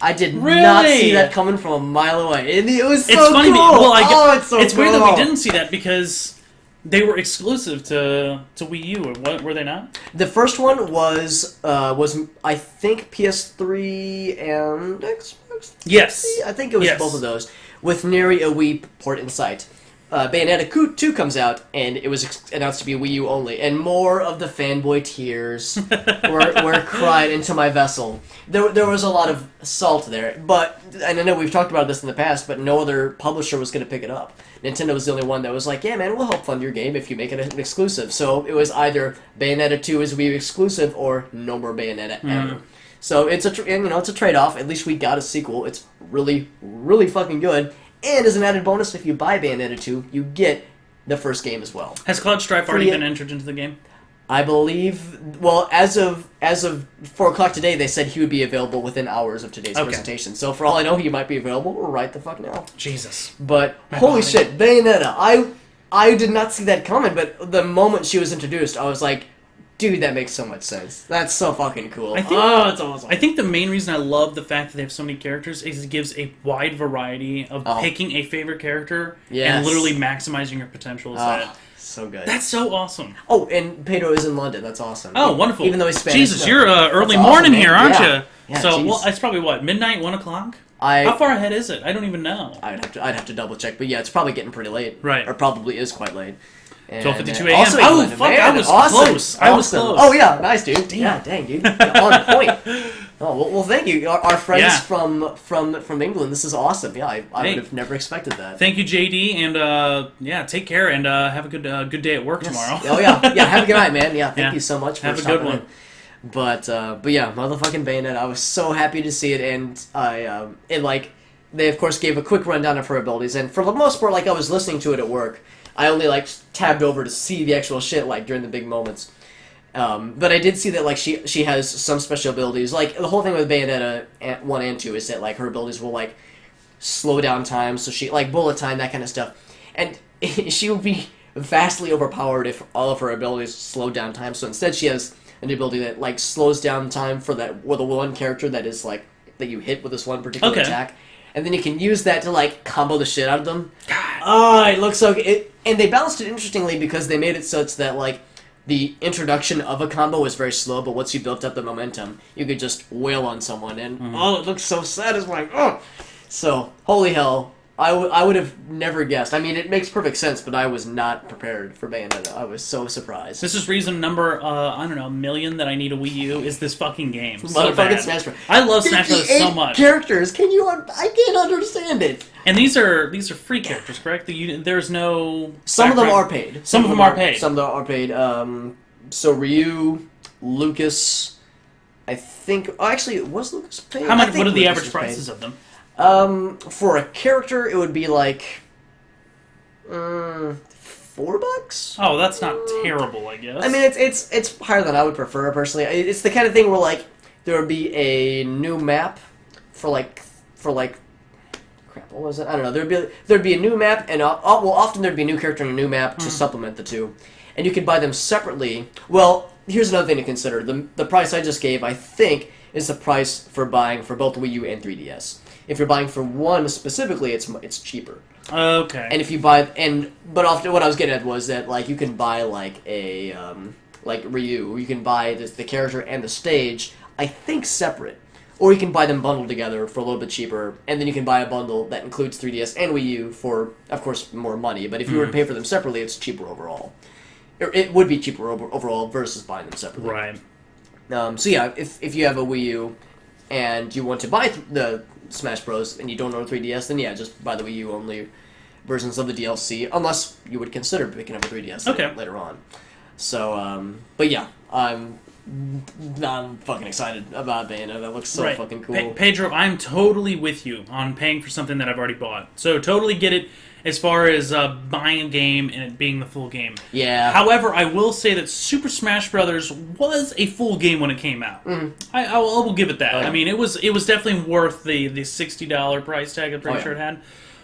I did not see that coming from a mile away. It was so it's funny, cool. Well, it's so it's cool. weird that we didn't see that because they were exclusive to Wii U. Or what, were they not? The first one was I think PS3 and Xbox. Yes, I think it was both of those with nary a Wii port in sight. Bayonetta 2 comes out, and it was announced to be Wii U only, and more of the fanboy tears were cried into my vessel. There was a lot of salt there, and I know we've talked about this in the past, but no other publisher was going to pick it up. Nintendo was the only one that was like, yeah man, we'll help fund your game if you make it an exclusive. So it was either Bayonetta 2 is Wii U exclusive, or no more Bayonetta ever. So it's a trade-off. At least we got a sequel. It's really, really fucking good. And as an added bonus, if you buy Bayonetta 2, you get the first game as well. Has Cloud Strife already been entered into the game? I believe. Well, as of 4:00 today, they said he would be available within hours of today's presentation. So for all I know, he might be available right the fuck now. Jesus. But holy shit, Bayonetta! I did not see that coming. But the moment she was introduced, I was like, dude, that makes so much sense. That's so fucking cool. It's awesome. I think the main reason I love the fact that they have so many characters is it gives a wide variety of picking a favorite character and literally maximizing your potential as that. So good. That's so awesome. Oh, and Pedro is in London. That's awesome. Oh, wonderful. Even though he's Spanish. Jesus, you're early morning here, aren't you? Yeah, so, well, it's probably what, midnight, 1 o'clock? How far ahead is it? I don't even know. I'd have to double check, but yeah, it's probably getting pretty late. Right. Or probably is quite late. 12:52 a.m. Oh, fuck, I was close. I was close. Oh, yeah, nice, dude. Damn. Yeah, dang, dude. On point. Oh, well, thank you. Our friends from England, this is awesome. Yeah, I would have never expected that. Thank you, JD, and take care, and have a good day at work tomorrow. Oh, yeah. Yeah, have a good night, man. Yeah, thank you so much for have a good one. But yeah, motherfucking Bayonetta, I was so happy to see it, and they of course gave a quick rundown of her abilities, and for the most part, I was listening to it at work. I only tabbed over to see the actual shit during the big moments. But I did see that she has some special abilities. The whole thing with Bayonetta 1 and 2 is that her abilities will slow down time, so she bullet time, that kind of stuff. And she would be vastly overpowered if all of her abilities slowed down time. So instead she has an ability that slows down time for the one character that is that you hit with this one particular attack. And then you can use that to combo the shit out of them. God. Oh, it looks so good. And they balanced it interestingly because they made it such that the introduction of a combo was very slow, but once you built up the momentum, you could just wail on someone, and it looks so satisfying. Oh, so holy hell! I would have never guessed. I mean, it makes perfect sense, but I was not prepared for Bayonetta. I was so surprised. This is reason number, I don't know, a million that I need a Wii U is this fucking game. So Motherfucking bad. Smash Bros. I love Smash Bros. So much. Characters, can you? I can't understand it. And these are free characters, correct? There's no. Some of them are paid. Some of them are paid. Some of them are paid. So Ryu, Lucas, I think. Oh, actually, was Lucas paid? How much? What are the average prices of them? For a character, it would be like $4. Oh, that's not terrible, I guess. I mean, it's higher than I would prefer personally. It's the kind of thing where like there would be a new map for like crap. What was it? I don't know. There'd be a new map, and often there'd be a new character and a new map to supplement the two, and you could buy them separately. Well, here's another thing to consider. The price I just gave, I think, is the price for buying for both Wii U and 3DS. If you're buying for one specifically, it's cheaper. Okay. And if you buy but often what I was getting at was that like you can buy like a like Ryu, you can buy the character and the stage, I think separate, or you can buy them bundled together for a little bit cheaper, and then you can buy a bundle that includes 3DS and Wii U for, of course, more money. But if you were to pay for them separately, it's cheaper overall. It would be cheaper overall versus buying them separately. Right. So yeah, if you have a Wii U and you want to buy the Smash Bros. And you don't own a 3DS, then yeah, just buy the Wii U only versions of the DLC, unless you would consider picking up a 3DS later on. So, but yeah, I'm fucking excited about Bayonetta. That looks so fucking cool. Pedro, I'm totally with you on paying for something that I've already bought. So totally get it as far as buying a game and it being the full game. Yeah. However, I will say that Super Smash Brothers was a full game when it came out. I will give it that. I mean, it was definitely worth the $60 price tag I'm pretty sure it had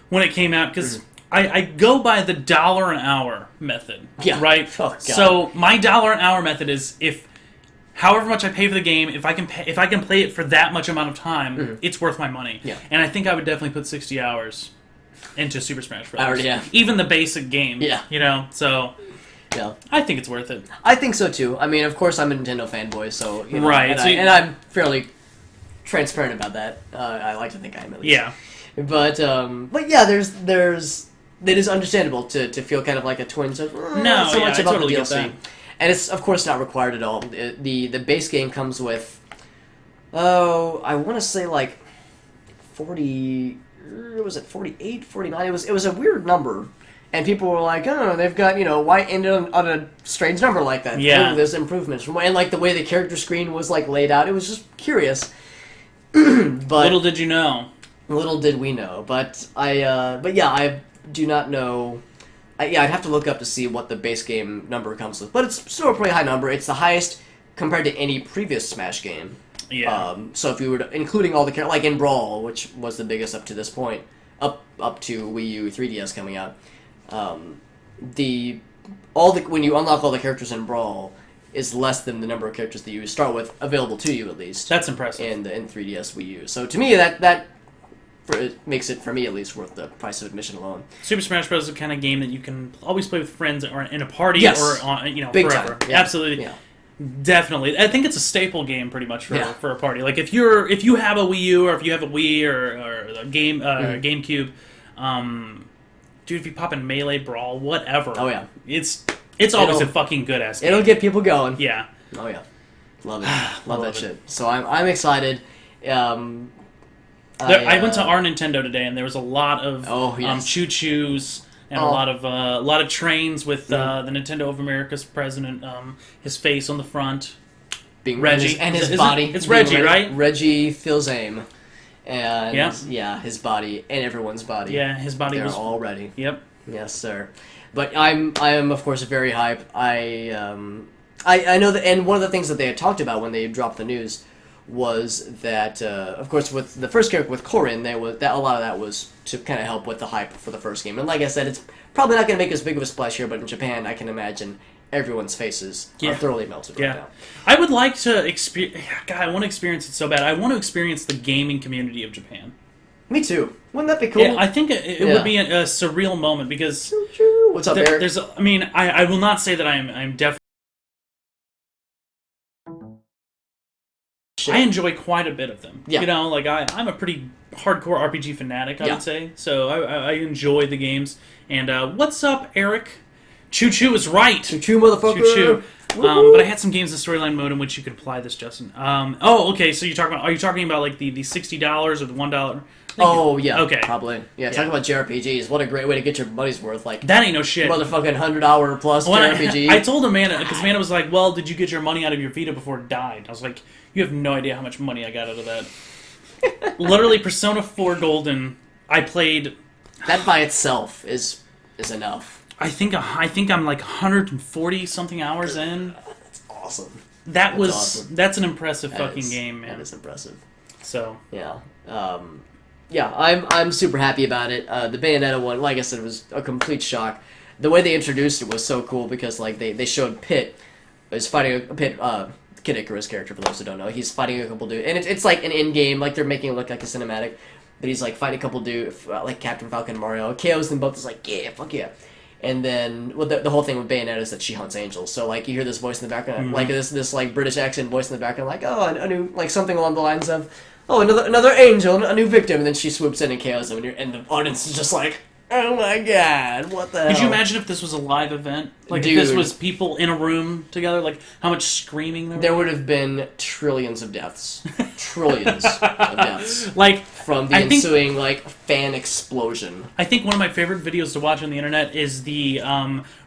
when it came out, because I go by the $1 an hour method. Yeah. Right? Oh, God. So my $1 an hour method is however much I pay for the game, if I can play it for that much amount of time, it's worth my money. Yeah. And I think I would definitely put 60 hours into Super Smash Bros. Yeah. Even the basic game. Yeah. You know, so Yeah. I think it's worth it. I think so too. I mean, of course, I'm a Nintendo fanboy, so you know, Right. and I'm fairly transparent about that. I like to think I am at least. Yeah. But yeah, there's it is understandable to feel kind of like a twinge of not so much I about totally the get DLC, that. and it's of course not required at all. The base game comes with I want to say like 40. Was it 48, 49? It was a weird number, and people were like, oh, they've got why end on a strange number like that? Yeah. There's improvements from and like the way the character screen was like laid out. It was just curious. But Little did you know. little did we know, but I do not know. I'd have to look up to see what the base game number comes with, but it's still a pretty high number. It's the highest compared to any previous Smash game. Yeah. So if you were including all the characters, like in Brawl, which was the biggest up to this point, up to Wii U, 3DS coming out, when you unlock all the characters in Brawl is less than the number of characters that you start with available to you at least. That's impressive. In 3DS Wii U. So to me that it makes it, for me at least, worth the price of admission alone. Super Smash Bros. Is the kind of game that you can always play with friends or in a party Yes. or Big forever. time. Yeah. Absolutely. Yeah. Definitely. I think it's a staple game pretty much Yeah. for a party. Like if you have a Wii U or if you have a Wii or a game GameCube, dude, if you pop in Melee, Brawl, whatever. Oh yeah. It's always a fucking good ass game. It'll get people going. Yeah. Oh yeah. Love it. Love that shit. So I'm excited. I went to our Nintendo today, and there was a lot of choo-choos and a lot of trains with the Nintendo of America's president, his face on the front. Being Reggie and his body. It's Reggie, right? Reggie Fils-Aime. And his body and everyone's body. Yeah, his body They're was all ready. Yep. Yes, sir. But I am of course very hype. I know that, and one of the things that they had talked about when they dropped the news was that of course with the first character with Corrin, a lot of that was to kind of help with the hype for the first game. And like I said, it's probably not going to make as big of a splash here, but in Japan, I can imagine everyone's faces are thoroughly melted right now. I would like to experience. God, I want to experience it so bad. I want to experience the gaming community of Japan. Me too. Wouldn't that be cool? Yeah, I think it would be a surreal moment because what's up, Eric? I will not say that I'm definitely shit. I enjoy quite a bit of them. Yeah. You know, like I'm a pretty hardcore RPG fanatic, I would say. So I enjoy the games. And what's up, Eric? Choo Choo is right. Choo Choo, motherfucker. Choo Choo. But I had some games in storyline mode in which you could apply this, Justin. Okay. So are you talking about like the $60 or the $1? Oh, yeah. Okay. Probably. Yeah, talking about JRPGs. What a great way to get your money's worth. Like, that ain't no shit. Motherfucking $100 plus JRPG. I told Amanda, because Amanda was like, well, did you get your money out of your Vita before it died? I was like, you have no idea how much money I got out of that. Literally, Persona 4 Golden, I played... That by itself is enough. I think I'm like 140 something hours in. That's awesome. That's an impressive fucking game, man. That is impressive. So yeah, I'm super happy about it. The Bayonetta one, like I said, was a complete shock. The way they introduced it was so cool because like they showed Pit is fighting Kid Icarus character, for those who don't know. He's fighting a couple dudes, and it's like an in-game, like they're making it look like a cinematic, but he's like fighting a couple dudes, like Captain Falcon and Mario. KOs them both. Is like, yeah, fuck yeah. And then the whole thing with Bayonetta is that she hunts angels. So like you hear this voice in the background, like this like British accent voice in the background, like, oh, a new, like something along the lines of, oh, another angel, a new victim, and then she swoops in and KOs him, and the audience is just like, oh my god, what the hell? Could you imagine if this was a live event? Like, Dude. if this was people in a room together, like, how much screaming there There was? would have been trillions of deaths. Trillions of deaths. Like, From the ensuing, like, fan explosion. I think one of my favorite videos to watch on the internet is the,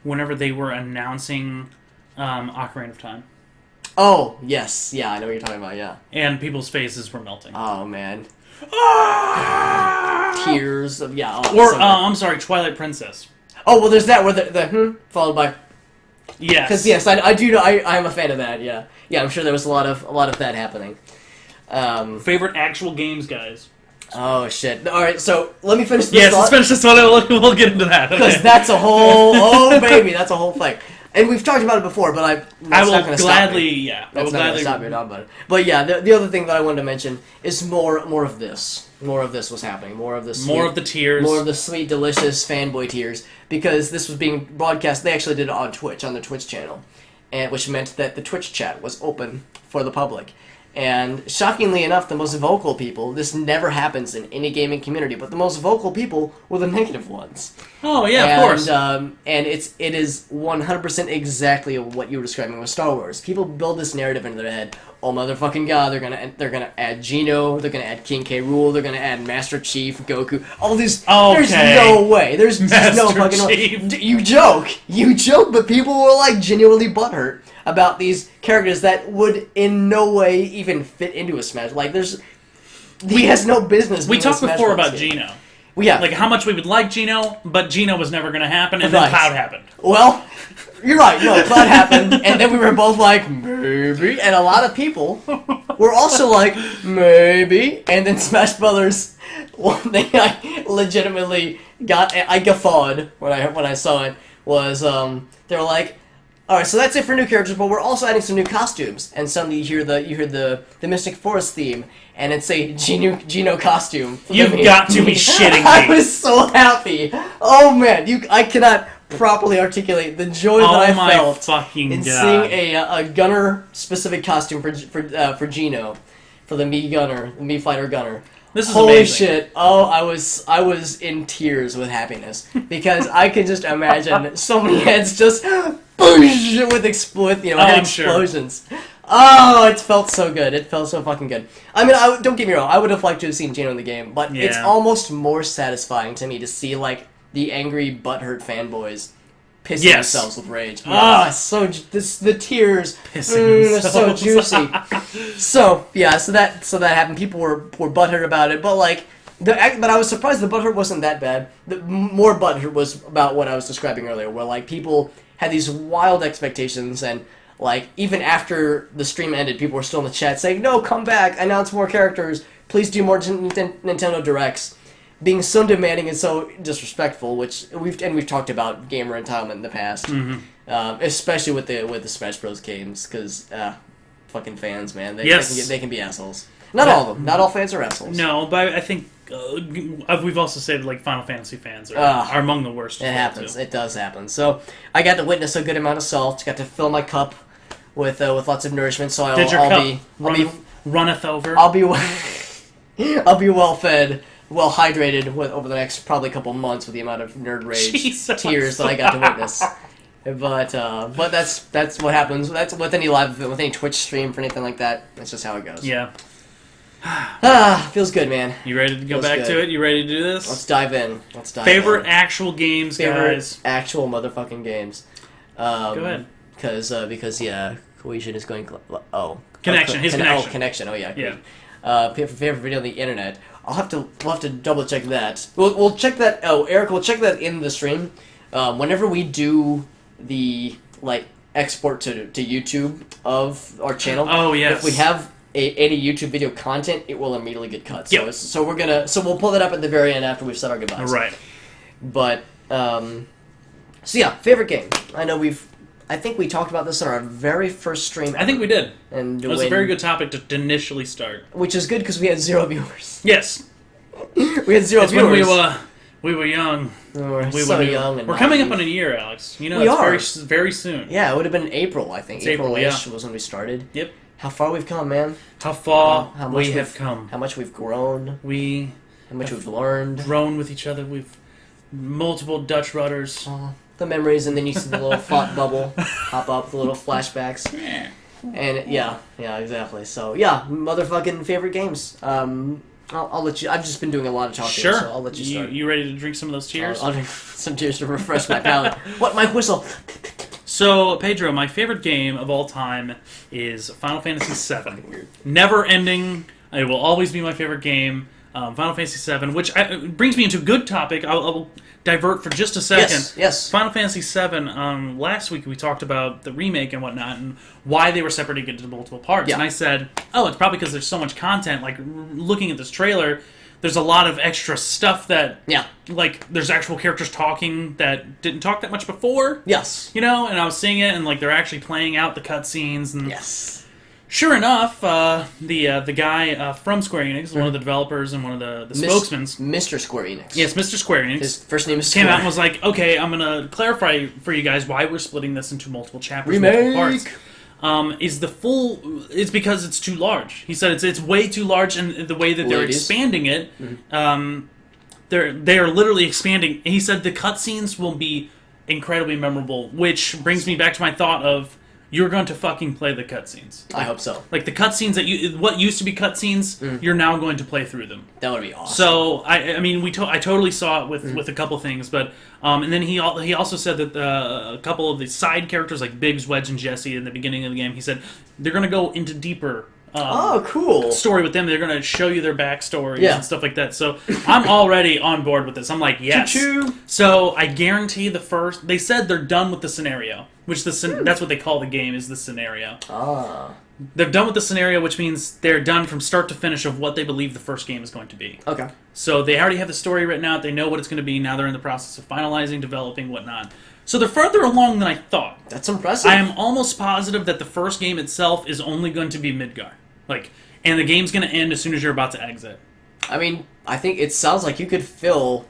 whenever they were announcing Ocarina of Time. Oh, yes. Yeah, I know what you're talking about, yeah. And people's faces were melting. Oh, man. Ah! Tears of, yeah. Oh, Or, so good. I'm sorry, Twilight Princess. Oh, well, there's that where the followed by... Yes. Because, yes, I do know, I'm a fan of that, yeah. Yeah, I'm sure there was a lot of that happening. Favorite actual games, guys. Oh, shit. Alright, so, let me finish this Yes, thought. let's finish this one and we'll get into that. Because Okay. that's a whole... Oh, baby, that's a whole thing. And we've talked about it before, but I will not gonna gladly, stop me. I will That's not going to gladly. stop me talking about it. But yeah, the other thing that I wanted to mention is more of this. More of this was happening. More of this. More of the tears. More of the sweet, delicious fanboy tears. Because this was being broadcast. They actually did it on Twitch, on their Twitch channel. And which meant that the Twitch chat was open for the public. And shockingly enough, the most vocal people, this never happens in any gaming community, but the most vocal people were the negative ones. Oh yeah, of course. And it is 100% exactly what you were describing with Star Wars. People build this narrative into their head. Oh motherfucking god, they're gonna add Geno, they're gonna add King K. Rool, they're gonna add Master Chief, Goku. All these. Okay. There's no way. There's just no Master fucking Chief. way. You joke, but people were like genuinely butthurt about these characters that would in no way even fit into a Smash. Like he has no business. We being a talked Smash before Bros. about game. Geno. Yeah. Like how much we would like Geno, but Geno was never going to happen, and Right. then Cloud happened. Well, you're right. No, Cloud happened, and then we were both like, maybe. And a lot of people were also like, maybe. And then Smash Brothers, one thing I legitimately I guffawed when I saw it was they were like, all right, so that's it for new characters, but we're also adding some new costumes. And suddenly you hear the Mystic Forest theme, and it's a Geno costume. You've got to be shitting me. I was so happy. Oh man, I cannot properly articulate the joy that I felt fucking in God. seeing a Gunner specific costume for Geno, for the Mii Fighter Gunner. This is Holy amazing. shit! Oh, I was in tears with happiness because I could just imagine so many heads just boosh with head I'm sure. explosions. Oh, it felt so good. It felt so fucking good. I mean, don't get me wrong. I would have liked to have seen Geno in the game, but it's Yeah. almost more satisfying to me to see like the angry butthurt fanboys pissing Yes. themselves with rage. Ah, the tears. Pissing They're so themselves. juicy. So yeah, so that happened. People were butthurt about it, but like, but I was surprised the butthurt wasn't that bad. The more butthurt was about what I was describing earlier, where like people had these wild expectations, and like even after the stream ended, people were still in the chat saying, "No, come back, announce more characters, please do more Nintendo Directs." Being so demanding and so disrespectful, which we've talked about gamer entitlement in the past, especially with the Smash Bros. Games, because fucking fans, man, they can be assholes. Not all of them. Not all fans are assholes. No, but I think we've also said like Final Fantasy fans are among the worst. It happens. It does happen. So I got to witness a good amount of salt. Got to fill my cup with lots of nourishment. So Did your I'll cup be run runneth over. I'll be I'll be well fed, well hydrated over the next probably couple months with the amount of nerd rage Jesus. tears that I got to witness. But that's what happens. That's with any Twitch stream for anything like that. That's just how it goes. Yeah. Feels good, man. You ready to go Feels back good. to it? You ready to do this? Let's dive in. Favorite actual games, guys. Actual motherfucking games. Go ahead. Because Cohesion is going. Connection. His connection. Connection. Oh yeah. Yeah. Favorite video on the internet. We'll have to double check that. We'll check that. Oh, Eric, we'll check that in the stream. Whenever we do the export to YouTube of our channel. Oh yes. If we have any YouTube video content, it will immediately get cut. Yep. So we'll pull that up at the very end after we've said our goodbyes. Right. But favorite game. I think we talked about this on our very first stream. I think we did. And it was a very good topic to initially start. Which is good because we had 0 viewers. Yes. We had 0 viewers. When we were young. We were young. And we're coming up on a year, Alex. You know, we it's are. very soon. Yeah, it would have been April, I think. It's April-ish was when we started. Yep. How far we've come, man. How far we have come. How much we've grown. How much we've learned. Grown with each other. We've multiple Dutch rudders. The memories, and then you see the little thought bubble pop up, the little flashbacks. And yeah, exactly. So yeah, motherfucking favorite games. I'll let you. I've just been doing a lot of talking, sure. So I'll let you start. You ready to drink some of those tears? I'll drink some tears to refresh my palate. What, my whistle? So, Pedro, my favorite game of all time is Final Fantasy VII. Never ending. It will always be my favorite game. Final Fantasy VII, which brings me into a good topic. I'll divert for just a second. Yes. Final Fantasy VII, last week we talked about the remake and whatnot, and why they were separated into multiple parts. Yeah. And I said, it's probably because there's so much content. Like, looking at this trailer, there's a lot of extra stuff that... Yeah. Like, there's actual characters talking that didn't talk that much before. Yes. You know, and I was seeing it, and, they're actually playing out the cutscenes. And yes. Sure enough, the guy from Square Enix, one of the developers and one of the spokesmen... Mr. Square Enix. Yes, Mr. Square Enix. His first name is Came Square. out and was like, okay, I'm going to clarify for you guys why we're splitting this into multiple chapters, multiple parts. It's because it's too large. He said it's way too large, and the way that they're expanding it, they are literally expanding. He said the cutscenes will be incredibly memorable, which brings me back to my thought of you're going to fucking play the cutscenes. I hope so. Like the cutscenes what used to be cutscenes, you're now going to play through them. That would be awesome. So I mean, I totally saw it with a couple things, but and then he also said that a couple of the side characters like Biggs, Wedge, and Jesse in the beginning of the game, he said they're going to go into deeper. Cool. Story with them. They're going to show you their backstories and stuff like that. So I'm already on board with this. I'm like, yes. Choo-choo. So I guarantee they said they're done with the scenario, which that's what they call the game, is the scenario. They're done with the scenario, which means they're done from start to finish of what they believe the first game is going to be. Okay. So they already have the story written out. They know what it's going to be. Now they're in the process of finalizing, developing, whatnot. So they're further along than I thought. That's impressive. I am almost positive that the first game itself is only going to be Midgar. And the game's going to end as soon as you're about to exit. I mean, I think it sounds like you could fill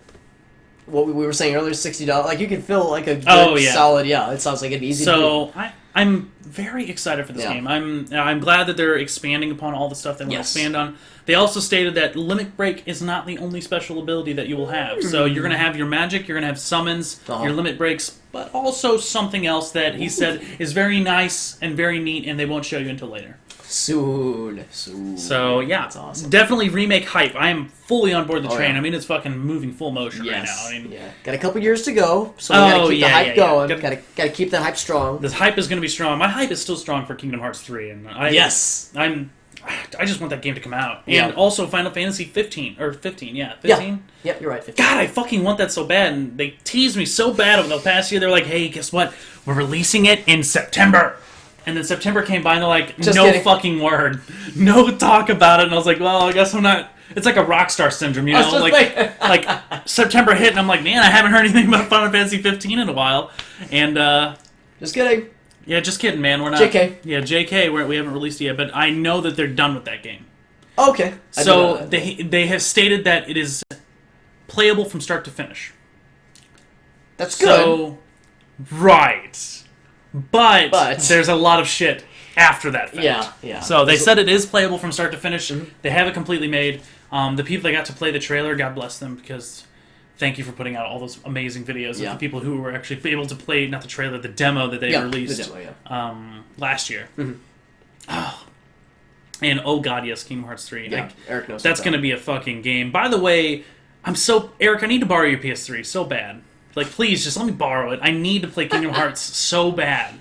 what we were saying earlier, $60. Like, you could fill, a good, solid, it sounds like an easy to do. So, I'm very excited for this game. I'm glad that they're expanding upon all the stuff they want to expand on. They also stated that Limit Break is not the only special ability that you will have. So, you're going to have your magic, you're going to have summons, your Limit Breaks, but also something else that he said is very nice and very neat, and they won't show you until later. Soon. So, yeah. That's awesome. Definitely remake hype. I am fully on board the train. Yeah. I mean, it's fucking moving full motion right now. I mean, Got a couple years to go, so we gotta keep the hype going. Gotta keep that hype strong. This hype is going to be strong. My hype is still strong for Kingdom Hearts 3. And I just want that game to come out. And also Final Fantasy 15. Or 15, 15? Yep, you're right, 15. God, I fucking want that so bad. And they teased me so bad over the past year. They're like, hey, guess what? We're releasing it in September. And then September came by and they're like, Just no kidding. Fucking word. No talk about it. And I was like, well, I guess I'm not... It's like a Rockstar syndrome, you know? Like September hit and I'm like, man, I haven't heard anything about Final Fantasy 15 in a while. And, just kidding. Yeah, just kidding, man. We're not... JK. Yeah, JK, we haven't released it yet, but I know that they're done with that game. Okay. So they have stated that it is playable from start to finish. That's good. So, right. But there's a lot of shit after that fact. Yeah. So they said it is playable from start to finish. Mm-hmm. They have it completely made. The people that got to play the trailer, God bless them, because thank you for putting out all those amazing videos of the people who were actually able to play, not the trailer, the demo that they released the demo, last year. Mm-hmm. Oh. And oh god, yes, Kingdom Hearts 3. Yeah, Eric knows that's going to be a fucking game. By the way, Eric, I need to borrow your PS3 so bad. Like, please, just let me borrow it. I need to play Kingdom Hearts so bad.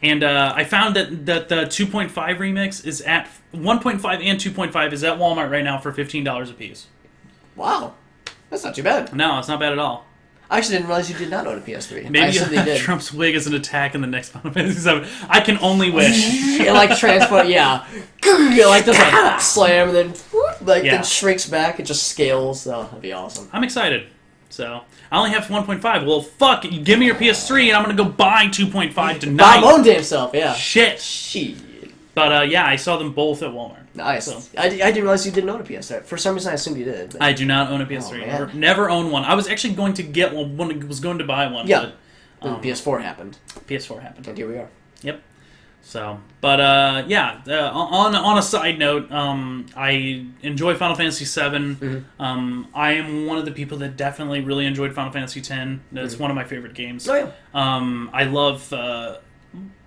And I found that the 2.5 remix is at 1.5 and 2.5 is at Walmart right now for $15 a piece. Wow, that's not too bad. No, it's not bad at all. I actually didn't realize you did not own a PS3. Maybe you simply have did. Trump's wig as an attack in the next Final Fantasy VII. I can only wish. It like transport, yeah. It like does a slam and then like then shrinks back. It just scales. Oh, that'd be awesome. I'm excited. So I only have 1.5. Well, fuck. You give me your PS3 and I'm gonna go buy 2.5 tonight. Buy my own damn self. Yeah. Shit. But yeah, I saw them both at Walmart. Nice. So. I didn't realize you didn't own a PS3. For some reason, I assumed you did. But... I do not own a PS3. Never owned one. I was actually going to get one when I was going to buy one. Yeah. But, PS4 happened. PS4 happened. And here we are. Yep. So, but yeah. On a side note, I enjoy Final Fantasy VII. Mm-hmm. I am one of the people that definitely really enjoyed Final Fantasy X. It's one of my favorite games. Oh yeah. I love Final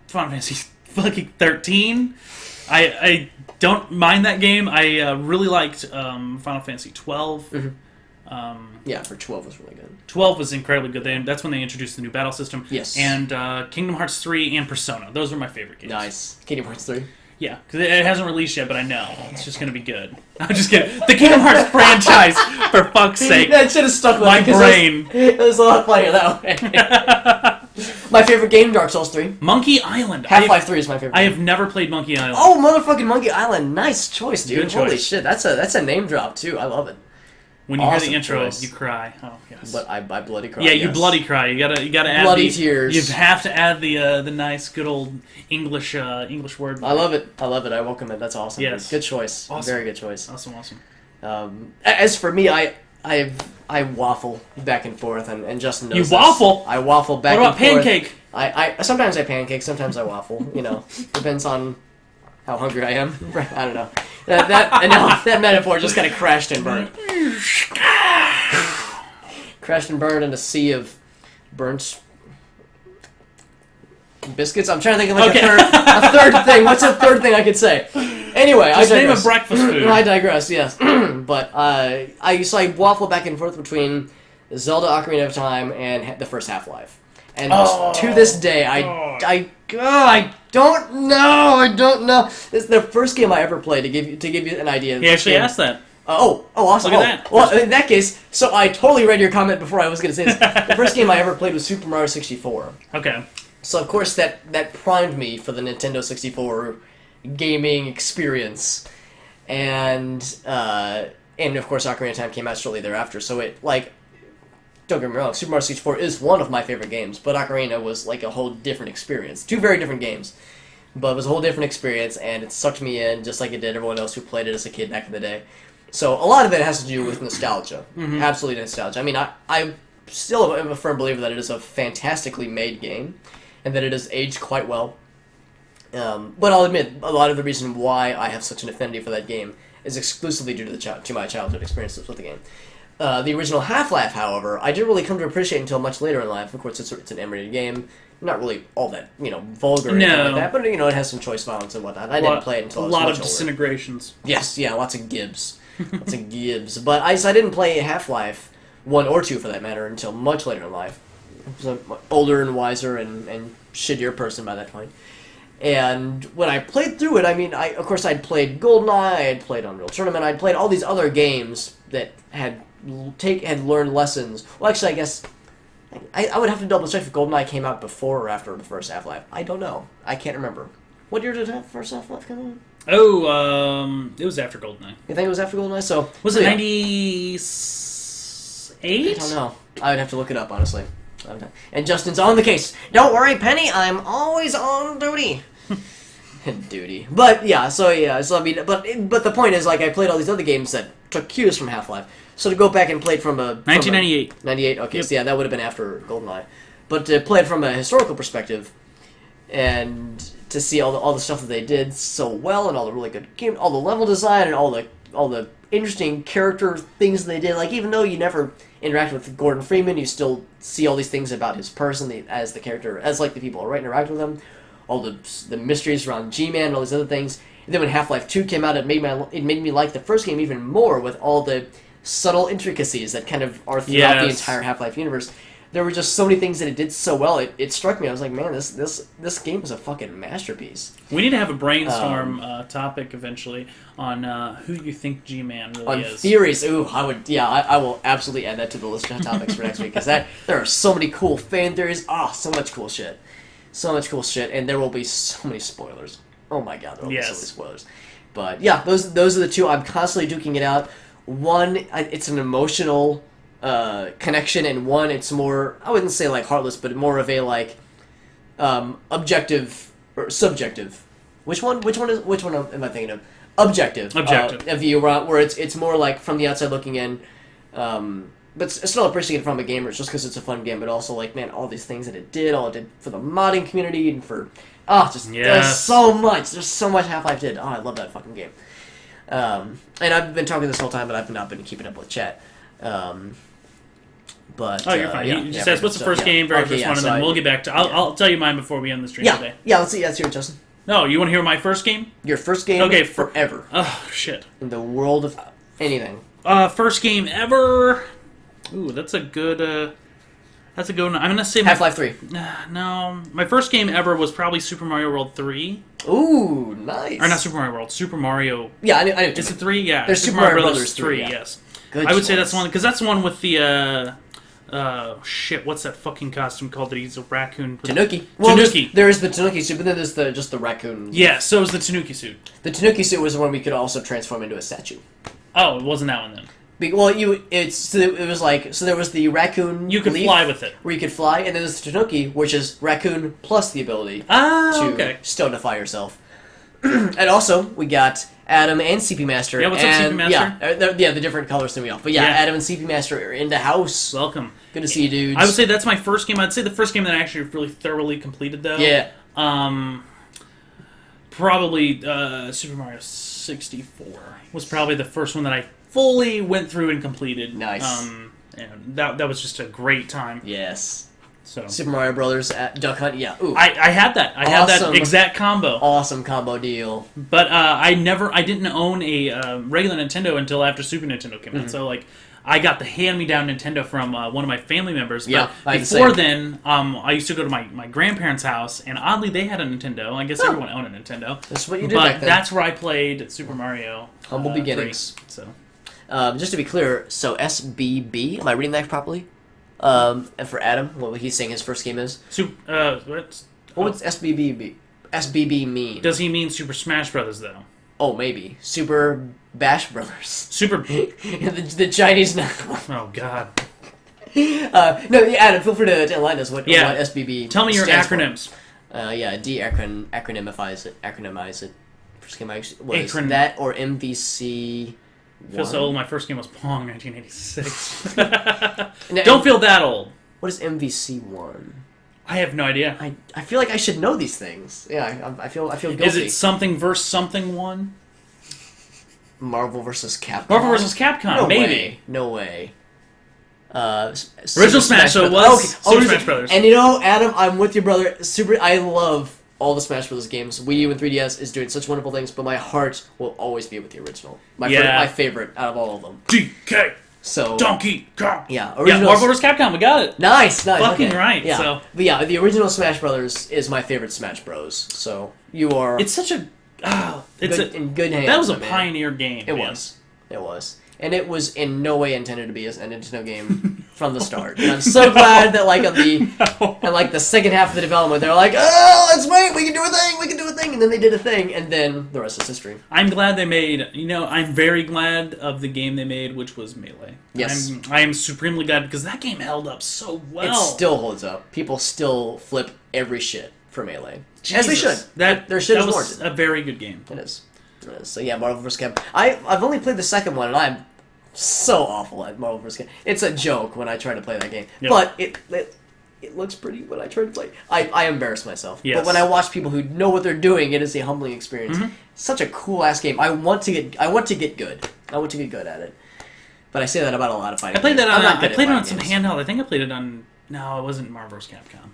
Fantasy fucking 13. I don't mind that game. I really liked Final Fantasy 12. Yeah, for 12 was really good. 12 was incredibly good. That's when they introduced the new battle system. Yes. And Kingdom Hearts 3 and Persona. Those were my favorite games. Nice. Kingdom Hearts 3? Yeah, because it hasn't released yet, but I know. It's just going to be good. I'm just kidding. The Kingdom Hearts franchise, for fuck's sake. That should have stuck with my brain. It was a lot funnier that way. My favorite game, Dark Souls 3. Monkey Island. Half-Life 3 is my favorite. I have never played Monkey Island. Oh, motherfucking Monkey Island. Nice choice, dude. Good choice. Holy shit. That's a name drop, too. I love it. When you hear the intro, you cry. Oh, yes. But I bloody cry. Yeah, you bloody cry. You gotta add bloody tears. You have to add the nice, good old English word. I love it. I welcome it. That's awesome. Yes. Good choice. Awesome. Very good choice. Awesome. As for me, I waffle back and forth, and Justin knows You waffle? This. I waffle back what and forth. What about pancake? I sometimes I pancake, sometimes I waffle. You know, depends on how hungry I am. I don't know. That metaphor just kind of crashed and burned. Crashed and burned in a sea of burnt biscuits. I'm trying to think of like a third thing. What's a third thing I could say? Anyway, just name a breakfast food. I digress. Yes, but I waffle back and forth between Zelda: Ocarina of Time and the first Half-Life, and to this day, I don't know. I don't know. This is the first game I ever played. To give you an idea. He actually asked that. Awesome. Look at that. Well, in that case, so I totally read your comment before I was going to say this. The first game I ever played was Super Mario 64. Okay. So, of course, that primed me for the Nintendo 64 gaming experience. And of course, Ocarina of Time came out shortly thereafter. So it, don't get me wrong, Super Mario 64 is one of my favorite games, but Ocarina was like a whole different experience. Two very different games. But it was a whole different experience, and it sucked me in just like it did everyone else who played it as a kid back in the day. So a lot of it has to do with nostalgia. Mm-hmm. Absolutely nostalgia. I mean, I still am a firm believer that it is a fantastically made game, and that it has aged quite well. But I'll admit, a lot of the reason why I have such an affinity for that game is exclusively due to my childhood experiences with the game. The original Half-Life, however, I didn't really come to appreciate until much later in life. Of course, it's an M-rated game. Not really all that, vulgar or anything like that, but, it has some choice violence and whatnot. I didn't play it until I was much older. A lot of disintegrations. Yes, yeah, lots of gibs. Lots of gibs. But I didn't play Half-Life 1 or 2, for that matter, until much later in life. I was an older and wiser and shittier person by that point. And when I played through it, I mean, of course I'd played GoldenEye, I had played Unreal Tournament, I'd played all these other games that had learned lessons. Well, actually, I guess I would have to double check if GoldenEye came out before or after the first Half-Life. I don't know. I can't remember. What year did the first Half-Life come out? Oh, it was after GoldenEye. You think it was after GoldenEye? So was it 98? I don't know. I would have to look it up, honestly. And Justin's on the case. Don't worry, Penny. I'm always on duty. Duty. But yeah. So I mean, but the point is, I played all these other games that took cues from Half-Life. So to go back and play it from 1998. 98. Okay. Yep. So yeah, that would have been after GoldenEye. But to play it from a historical perspective, and to see all the stuff that they did so well, and all the really good game, all the level design, and all the interesting character things they did. Like, even though you never interact with Gordon Freeman, you still see all these things about his person as the character, as like the people who interact with him, all the mysteries around G-Man and all these other things. And then when Half-Life 2 came out, it made me like the first game even more, with all the subtle intricacies that kind of are throughout the entire Half-Life universe. There were just so many things that it did so well. It struck me. I was like, man, this game is a fucking masterpiece. We need to have a brainstorm topic eventually on who you think G-Man really is. On theories. Ooh, I will absolutely add that to the list of topics for next week, because there are so many cool fan theories. So much cool shit. So much cool shit, and there will be so many spoilers. Oh my god, there will be so many spoilers. But yeah, those are the two. I'm constantly duking it out. One, it's an emotional connection, and one, it's more, I wouldn't say like heartless, but more of a like objective or subjective. Which one am I thinking of? Objective view, where it's more like from the outside looking in, but still appreciated from a gamer, just because it's a fun game, but also like, man, all these things that it did for the modding community, and for there's so much Half-Life did. I love that fucking game. And I've been talking this whole time, but I've not been keeping up with chat. But you're fine. He just says, "What's the first game?" Very first one, and then we'll get back to. I'll tell you mine before we end the stream today. Yeah. Let's hear it, Justin. No, you want to hear my first game? Your first game? Okay, forever. Oh shit! In the world of anything. First game ever. Ooh, that's a good. That's a good one. I'm gonna say Half-Life 3. No, my first game ever was probably Super Mario World 3. Ooh, nice. Or not Super Mario World, Super Mario. Yeah, I knew. Is it 3? Yeah. There's Super Mario Brothers 3. Yeah. Yes. Good I would choice. say that's the one, because that's the one with the shit. What's that fucking costume called that he's a raccoon? Tanuki. Well, Tanuki. There is the Tanuki suit, but then there's just the raccoon. Yeah, so is the Tanuki suit. The Tanuki suit was the one we could also transform into a statue. Oh, it wasn't that one then. It was like, so there was the raccoon. You could fly with it, where you could fly, and then there's the Tanuki, which is raccoon plus the ability to stonify yourself. And also we got Adam and CP Master. Yeah, what's up, CP Master? Yeah, the different colors threw me off. But yeah, Adam and CP Master are in the house. Welcome. Good to see you, dudes. I would say that's my first game. I'd say the first game that I actually really thoroughly completed, though. Yeah. Probably Super Mario 64 was probably the first one that I fully went through and completed. Nice. And that was just a great time. Yes. So Super Mario Brothers at Duck Hunt. Yeah. Ooh. I had that. I had that exact combo. Awesome combo deal. But I didn't own a regular Nintendo until after Super Nintendo came out. So like, I got the hand-me-down Nintendo from one of my family members. But before then, I used to go to my grandparents' house, and oddly, they had a Nintendo. I guess everyone owned a Nintendo. That's what you did back then. That's where I played Super Mario. Humble beginnings. 3, so. Just to be clear, so SBB, am I reading that properly? And for Adam, what he's saying his first game is? What would SBB mean? Does he mean Super Smash Brothers, though? Oh, maybe. Super Bash Brothers. Super... the Chinese now. Oh, God. No, Adam, feel free to enlighten us what SBB Tell me your acronyms. Acronymize it. First game I was that or MVC... Feels so old. My first game was Pong, 1986. Don't feel that old. What is MVC1? I have no idea. I feel like I should know these things. Yeah, I feel guilty. Is it something versus something one? Marvel vs. Capcom. Marvel vs. Capcom, maybe. No way. Original Smash, so it was Super Smash Brothers. And you know, Adam, I'm with you, brother. I love all the Smash Bros. Games. Wii U and 3DS is doing such wonderful things, but my heart will always be with the original. My favorite out of all of them. DK. So Donkey Kong. Yeah, Marvel vs. Capcom. We got it. Nice. Fucking right. Yeah. So. But yeah, the original Smash Brothers is my favorite Smash Bros. So you are. It's such a. in good hands. That was a pioneer game. It was. And it was in no way intended to be a Nintendo game from the start. And I'm so glad that on the second half of the development, they're like, oh, let's wait, we can do a thing, and then they did a thing, and then the rest is history. I'm glad they made, I'm very glad of the game they made, which was Melee. Yes. I am supremely glad, because that game held up so well. It still holds up. People still flip every shit for Melee. Jesus. As they should. Their shit is warranted. A very good game. It is. So yeah, Marvel vs. Capcom. I've only played the second one, and I'm so awful at Marvel vs. Capcom. It's a joke when I try to play that game, but it looks pretty when I try to play. I embarrass myself. Yes. But when I watch people who know what they're doing, it is a humbling experience. Mm-hmm. Such a cool ass game. I want to get good. I want to get good at it. But I say that about a lot of fighting. I played that games. on. I'm not I good played at it on fighting some games. handheld. I think I played it on. No, it wasn't Marvel vs. Capcom.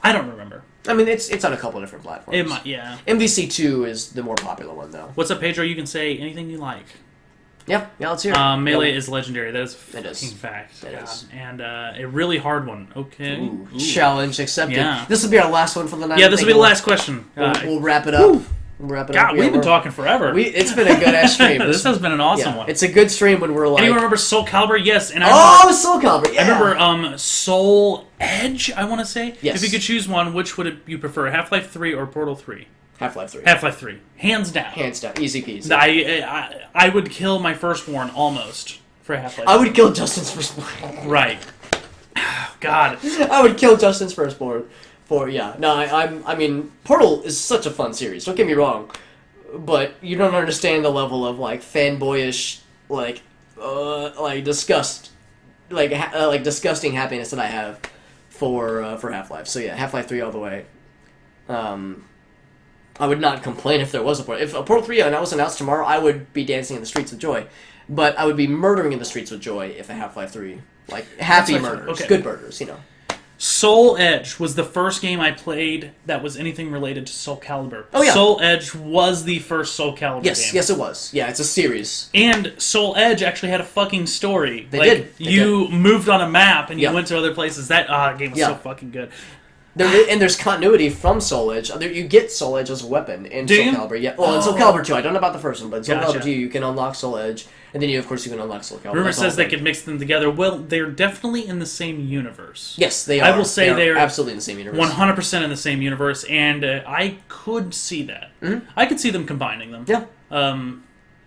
I don't remember. I mean, it's on a couple of different platforms. It might, yeah. MVC2 is the more popular one, though. What's up, Pedro? You can say anything you like. Yeah, let's hear it. Melee Yeah. is legendary. That is a It fucking is. fact. It God. is. And a really hard one. Okay. Ooh. Challenge accepted. Yeah. This will be our last one for the night. Yeah, this will be the last question. We'll wrap it up. We'll wrap it up. God, Yeah, we've been we're- talking forever. It's been a good ass stream. This has been an awesome Yeah, one. it's a good stream when we're like. Anyone remember Soul Calibur? Yes. And Soul Calibur. Yeah. I remember Soul Edge, I want to say. Yes. If you could choose one, which would you prefer, Half-Life 3 or Portal 3? Half-Life 3. Half-Life 3. Hands down. Hands down. Easy peasy. I would kill my firstborn almost for Half-Life. I would kill Justin's firstborn. Right. God. I would kill Justin's firstborn for I mean, Portal is such a fun series. Don't get me wrong, but you don't understand the level of like fanboyish, like disgust, like disgusting happiness that I have for Half-Life. So yeah, Half-Life 3 all the way. I would not complain if there was a Portal. If a Portal 3 was announced tomorrow, I would be dancing in the streets with joy. But I would be murdering in the streets with joy if a Half-Life 3, like happy That's what I thought. murders, Okay. good murders, you know. Soul Edge was the first game I played that was anything related to Soul Calibur. Oh, yeah. Soul Edge was the first Soul Calibur Yes, game. yes, it was. Yeah, it's a series. And Soul Edge actually had a fucking story. They did. They You moved on a map and you Yeah. went to other places. That game was Yeah. so fucking good. And there's continuity from Soul Edge. You get Soul Edge as a weapon in Do Soul you? Calibur. Yeah, well, in Soul Calibur 2, I don't know about the first one, but in Soul Gotcha. Calibur 2, you can unlock Soul Edge, and then of course you can unlock Soul Calibur. Rumor That's the whole says they thing. could mix them together. Well, they're definitely in the same universe. Yes, they are. I will say they they're are absolutely in the same universe. 100% in the same universe, and I could see that. I could see them combining them. Yeah, That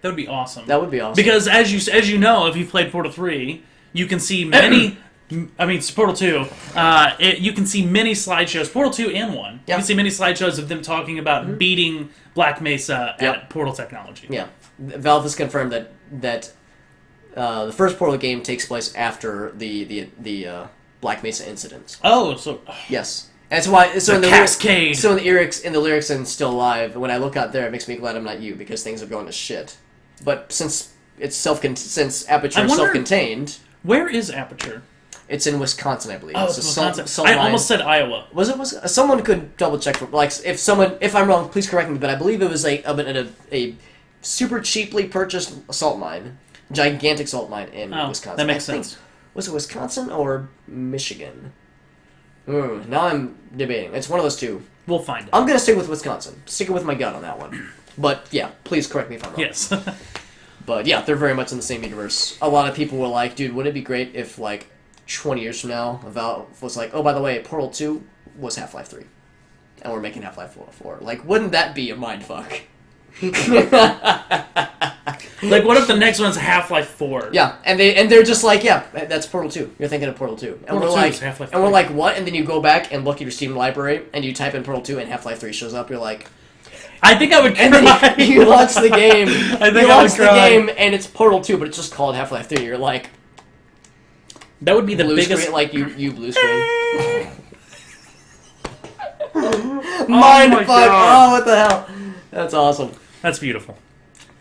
would be awesome. that would be awesome. Because as you know, if you've played Portal 3, you can see many. I mean, it's Portal 2. You can see many slideshows, Portal 2 and 1. Yeah. You can see many slideshows of them talking about beating Black Mesa Yep. at Portal technology. Yeah, Valve has confirmed that the first Portal game takes place after the Black Mesa incident. Oh, so Yes, that's why. So The in the cascade. So in the lyrics in Still Alive, when I look out there, it makes me glad I'm not you because things have gone to shit. But since since Aperture is wonder- self-contained, where is Aperture? it's in Wisconsin, I believe. Oh, It's it's a Wisconsin. salt I mine. almost said Iowa. Was it? Someone could double check. If I'm wrong, please correct me. But I believe it was a super cheaply purchased salt mine, gigantic salt mine in Oh, Wisconsin. that makes I think- sense. Was it Wisconsin or Michigan? Now I'm debating. It's one of those two. We'll find out. I'm gonna stick with Wisconsin. Sticking with my gut on that one. But yeah, please correct me if I'm wrong. Yes. But yeah, they're very much in the same universe. A lot of people were like, dude, wouldn't it be great if, like, 20 years from now, Valve was like, oh, by the way, Portal 2 was Half-Life 3. And we're making Half-Life 4. Like, wouldn't that be a mindfuck? Like, what if the next one's Half-Life 4? Yeah, and they're just like, yeah, that's Portal 2. You're thinking of Portal 2. And Portal we're 2 like, is Half-Life and we're 3. like, what? And then you go back and look at your Steam library, and you type in Portal 2, and Half-Life 3 shows up. You're like, I think I would cry. and then you launch the game. I think you I would launch the cry. game, and it's Portal 2, but it's just called Half-Life 3. You're like, That would be the blue biggest... screen, like you blue screen. my Mind fuck! God. Oh, what the hell? That's awesome. That's beautiful.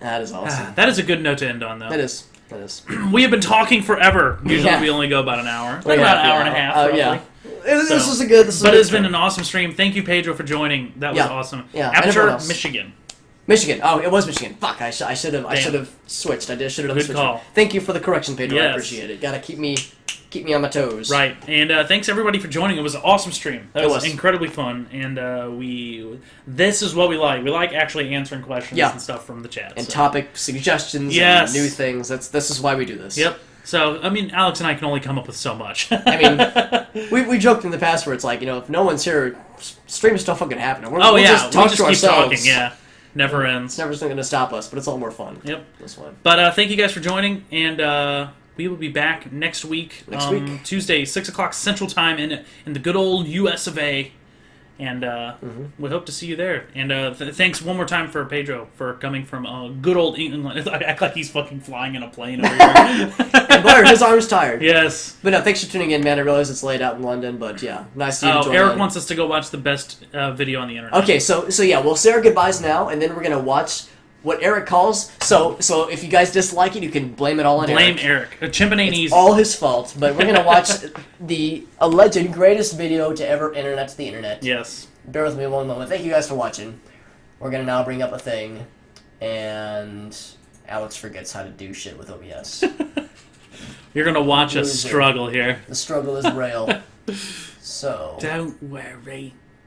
That is awesome. That is a good note to end on, though. That is. That is. We have been talking forever. Usually Yeah. we only go about an hour. We Like about have, an hour yeah. and a half, roughly. Yeah. This So- was a good. This was But a good it's been stream. an awesome stream. Thank you, Pedro, for joining. That was Yeah. awesome. Yeah, and everyone Aperture, else. Michigan. Michigan. Oh, it was Michigan. Fuck! I should have Damn. switched. I should have Good switched. call. Thank you for the correction, Pedro. I Yes. appreciate it. Gotta keep me on my toes. Right. And thanks, everybody, for joining. It was an awesome stream. That It was was. incredibly fun. And this is what we like. We like actually answering questions Yeah. and stuff from the chat. And so. topic suggestions. Yes. And new things. This is why we do this. Yep. So, I mean, Alex and I can only come up with so much. I mean, we joked in the past where it's like, if no one's here, stream stuff fucking happening. oh, we'll yeah. just talk we just to keep ourselves. talking. Yeah. Never ends. It's never going to stop us, but it's all more fun. Yep. This one. But thank you guys for joining, and we will be back next week. Next week. Tuesday, 6 o'clock Central Time in the good old US of A. And we hope to see you there. And thanks one more time for Pedro for coming from good old England. I act like he's fucking flying in a plane over here. And Blair, his arm's tired. Yes. But no, thanks for tuning in, man. I realize it's late out in London, but yeah, nice to see you. Eric wants us to go watch the best video on the internet. Okay, so yeah, we'll say our goodbyes now, and then we're gonna watch what Eric calls. So if you guys dislike it, you can blame it all on Eric. Blame Eric. Chimping ain't easy. All his fault. But we're gonna watch the alleged greatest video to ever internet the internet. Yes. Bear with me one moment. Thank you guys for watching. We're gonna now bring up a thing, and Alex forgets how to do shit with OBS. You're gonna watch us struggle here. The struggle is real. So don't worry.